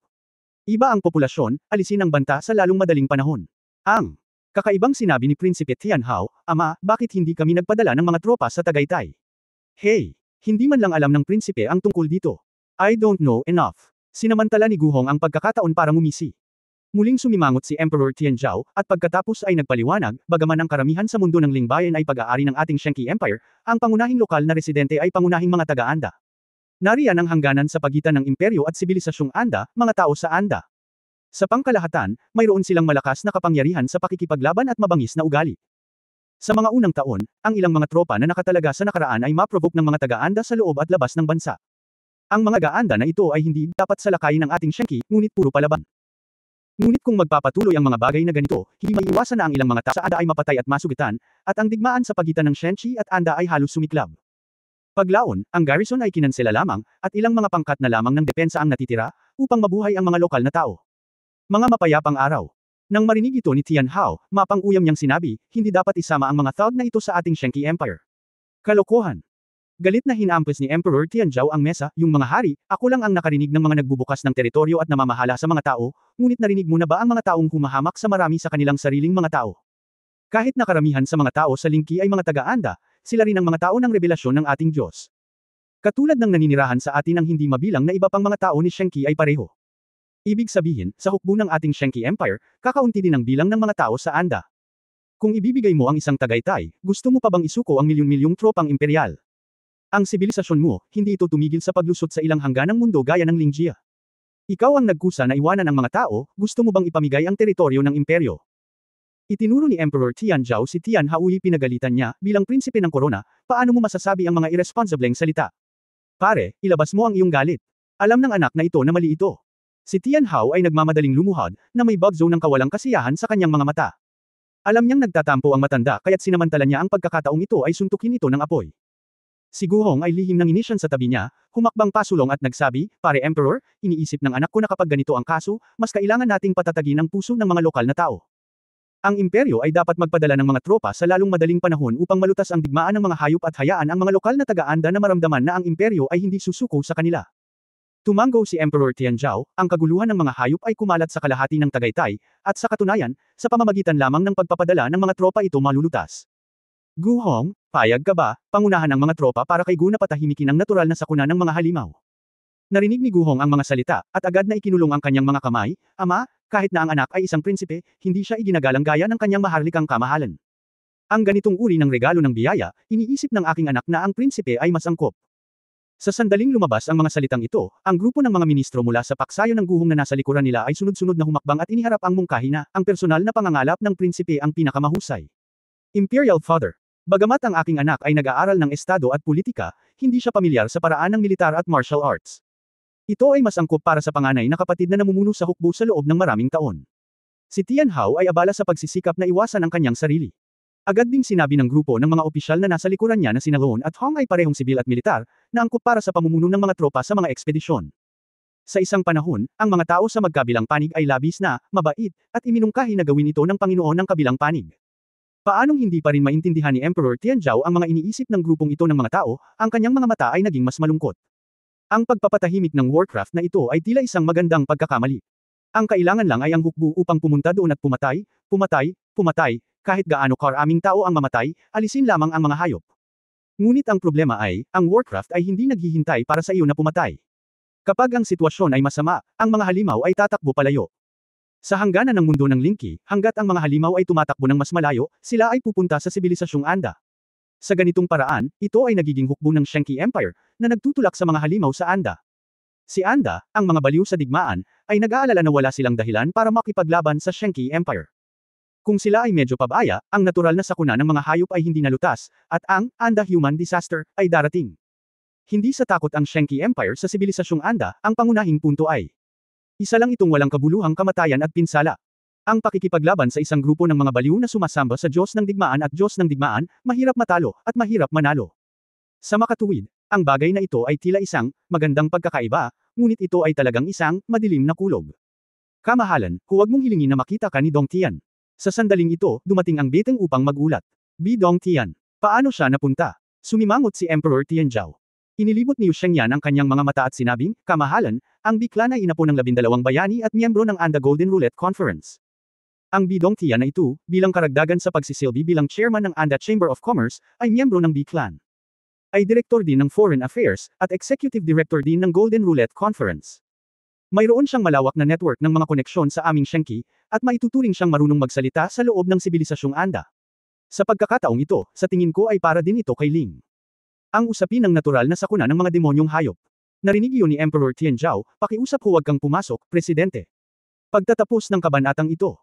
Iba ang populasyon, alisin ang banta sa lalong madaling panahon. Ang kakaibang sinabi ni Prinsipe Tianhao, Ama, bakit hindi kami nagpadala ng mga tropa sa Tagaytay? Hey! Hindi man lang alam ng prinsipe ang tungkol dito. I don't know enough. Sinamantala ni Guhong ang pagkakataon para ngumisi. Muling sumimangot si Emperor Tianzhou, at pagkatapos ay nagpaliwanag, bagaman ang karamihan sa mundo ng lingbayan ay pag-aari ng ating Shenki Empire, ang pangunahing lokal na residente ay pangunahing mga taga-Anda. Nariyan ang hangganan sa pagitan ng imperyo at sibilisasyong Anda, mga tao sa Anda. Sa pangkalahatan, mayroon silang malakas na kapangyarihan sa pakikipaglaban at mabangis na ugali. Sa mga unang taon, ang ilang mga tropa na nakatalaga sa nakaraan ay ma-provoke ng mga taga-Anda sa loob at labas ng bansa. Ang mga taga-Anda na ito ay hindi dapat salakayin ng ating Shenki, ngunit puro palaban. Ngunit kung magpapatuloy ang mga bagay na ganito, hindi maiiwasan na ang ilang mga tao sa Anda ay mapatay at masugitan, at ang digmaan sa pagitan ng Shenchi at Anda ay halos sumiklab. Paglaon, ang garrison ay kinansela lamang, at ilang mga pangkat na lamang ng depensa ang natitira, upang mabuhay ang mga lokal na tao. Mga mapayapang araw. Nang marinig ito ni Tianhao, mapang-uyam niyang sinabi, hindi dapat isama ang mga thug na ito sa ating Shenki Empire. Kalokohan. Galit na hinampes ni Emperor Tianzhou ang mesa, yung mga hari, ako lang ang nakarinig ng mga nagbubukas ng teritoryo at namamahala sa mga tao, ngunit narinig mo na ba ang mga taong humahamak sa marami sa kanilang sariling mga tao? Kahit na karamihan sa mga tao sa lingki ay mga taga-Anda, sila rin ang mga tao ng rebelasyon ng ating Diyos. Katulad ng naninirahan sa atin ang hindi mabilang na iba pang mga tao ni Shenki ay pareho. Ibig sabihin, sa hukbo ng ating Shenki Empire, kakaunti din ang bilang ng mga tao sa Anda. Kung ibibigay mo ang isang Tagaytay, gusto mo pa bang isuko ang milyon-milyong tropang imperial? Ang sibilisasyon mo, hindi ito tumigil sa paglusot sa ilang hangganang mundo gaya ng Lingjia. Ikaw ang nagkusa na iwanan ang mga tao, gusto mo bang ipamigay ang teritoryo ng imperyo? Itinuro ni Emperor Tian Zhao si Tian Haoyi, pinagalitan niya, bilang prinsipe ng korona, paano mo masasabi ang mga irresponsibleng salita? Pare, ilabas mo ang iyong galit. Alam ng anak na ito na mali ito. Si Tian Hao ay nagmamadaling lumuhod, na may bug zone ng kawalang kasiyahan sa kanyang mga mata. Alam niyang nagtatampo ang matanda kaya't sinamantala niya ang pagkakataong ito ay suntukin ito ng apoy. Si Guhong ay lihim ng inisyon sa tabi niya, humakbang pasulong at nagsabi, Pare Emperor, iniisip ng anak ko na kapag ganito ang kaso, mas kailangan nating patatagin ang puso ng mga lokal na tao. Ang imperyo ay dapat magpadala ng mga tropa sa lalong madaling panahon upang malutas ang digmaan ng mga hayop at hayaan ang mga lokal na taga-Anda na maramdaman na ang imperyo ay hindi susuko sa kanila. Tumanggo si Emperor Tianzhao, ang kaguluhan ng mga hayop ay kumalat sa kalahati ng Tagaytay, at sa katunayan, sa pamamagitan lamang ng pagpapadala ng mga tropa ito malulutas. Guhong, payag ka ba, pangunahan ng mga tropa para kay Gu na patahimikin ang natural na sakuna ng mga halimaw? Narinig ni Guhong ang mga salita, at agad na ikinulong ang kanyang mga kamay, Ama, kahit na ang anak ay isang prinsipe, hindi siya iginagalang gaya ng kanyang maharlikang kamahalan. Ang ganitong uri ng regalo ng biyaya, iniisip ng aking anak na ang prinsipe ay mas angkop. Sa sandaling lumabas ang mga salitang ito, ang grupo ng mga ministro mula sa paksayo ng Guhong na nasa likuran nila ay sunod-sunod na humakbang at iniharap ang mungkahi na, ang personal na pangangalap ng prinsipe ang pinakamahusay. Imperial Father. Bagamat ang aking anak ay nag-aaral ng estado at politika, hindi siya pamilyar sa paraan ng militar at martial arts. Ito ay mas angkop para sa panganay na kapatid na namumuno sa hukbo sa loob ng maraming taon. Si Tian Hao ay abala sa pagsisikap na iwasan ang kanyang sarili. Agad ding sinabi ng grupo ng mga opisyal na nasa likuran niya na sina Lone at Hong ay parehong sibil at militar, na angkop para sa pamumuno ng mga tropa sa mga ekspedisyon. Sa isang panahon, ang mga tao sa magkabilang panig ay labis na, mabait, at iminungkahi na gawin ito ng Panginoon ng kabilang panig. Paanong hindi pa rin maintindihan ni Emperor Tianzhao ang mga iniisip ng grupong ito ng mga tao, ang kanyang mga mata ay naging mas malungkot. Ang pagpapatahimik ng Warcraft na ito ay tila isang magandang pagkakamali. Ang kailangan lang ay ang hukbo upang pumunta doon at pumatay, pumatay, kahit gaano karaming tao ang mamatay, alisin lamang ang mga hayop. Ngunit ang problema ay, ang Warcraft ay hindi naghihintay para sa iyo na pumatay. Kapag ang sitwasyon ay masama, ang mga halimaw ay tatakbo palayo. Sa hangganan ng mundo ng Linki, hanggat ang mga halimaw ay tumatakbo ng mas malayo, sila ay pupunta sa sibilisasyong Anda. Sa ganitong paraan, ito ay nagiging hukbo ng Shenki Empire, na nagtutulak sa mga halimaw sa Anda. Si Anda, ang mga baliw sa digmaan, ay nag-aalala na wala silang dahilan para makipaglaban sa Shenki Empire. Kung sila ay medyo pabaya, ang natural na sakuna ng mga hayop ay hindi nalutas, at ang Anda human disaster ay darating. Hindi sa takot ang Shenki Empire sa sibilisasyong Anda, ang pangunahing punto ay isa lang itong walang kabuluhang kamatayan at pinsala. Ang pakikipaglaban sa isang grupo ng mga baliw na sumasamba sa Diyos ng digmaan at Diyos ng digmaan, mahirap matalo, at mahirap manalo. Sa makatuwid, ang bagay na ito ay tila isang magandang pagkakaiba, ngunit ito ay talagang isang madilim na kulog. Kamahalan, huwag mong hilingin na makita ka ni Dong Tian. Sa sandaling ito, dumating ang beteng upang magulat. Dong Tian. Paano siya napunta? Sumimangot si Emperor Tianzhao. Inilibot ni Yu Shengyan ang kanyang mga mata at sinabing, Kamahalan, ang biklan ay inapo ng 12 bayani at miyembro ng Anda Golden Roulette Conference. Ang Dong Tian na ito, bilang karagdagan sa pagsisilbi bilang chairman ng Anda Chamber of Commerce, ay miyembro ng Biklan. Ay direktor din ng Foreign Affairs, at executive director din ng Golden Roulette Conference. Mayroon siyang malawak na network ng mga koneksyon sa aming Shenki, at maituturing siyang marunong magsalita sa loob ng sibilisasyong Anda. Sa pagkakataong ito, sa tingin ko ay para din ito kay Ling. Ang usapin ng natural na sakuna ng mga demonyong hayop. Narinig iyon ni Emperor Tianzhao, pakiusap huwag kang pumasok, Presidente. Pagtatapos ng kabanatang ito,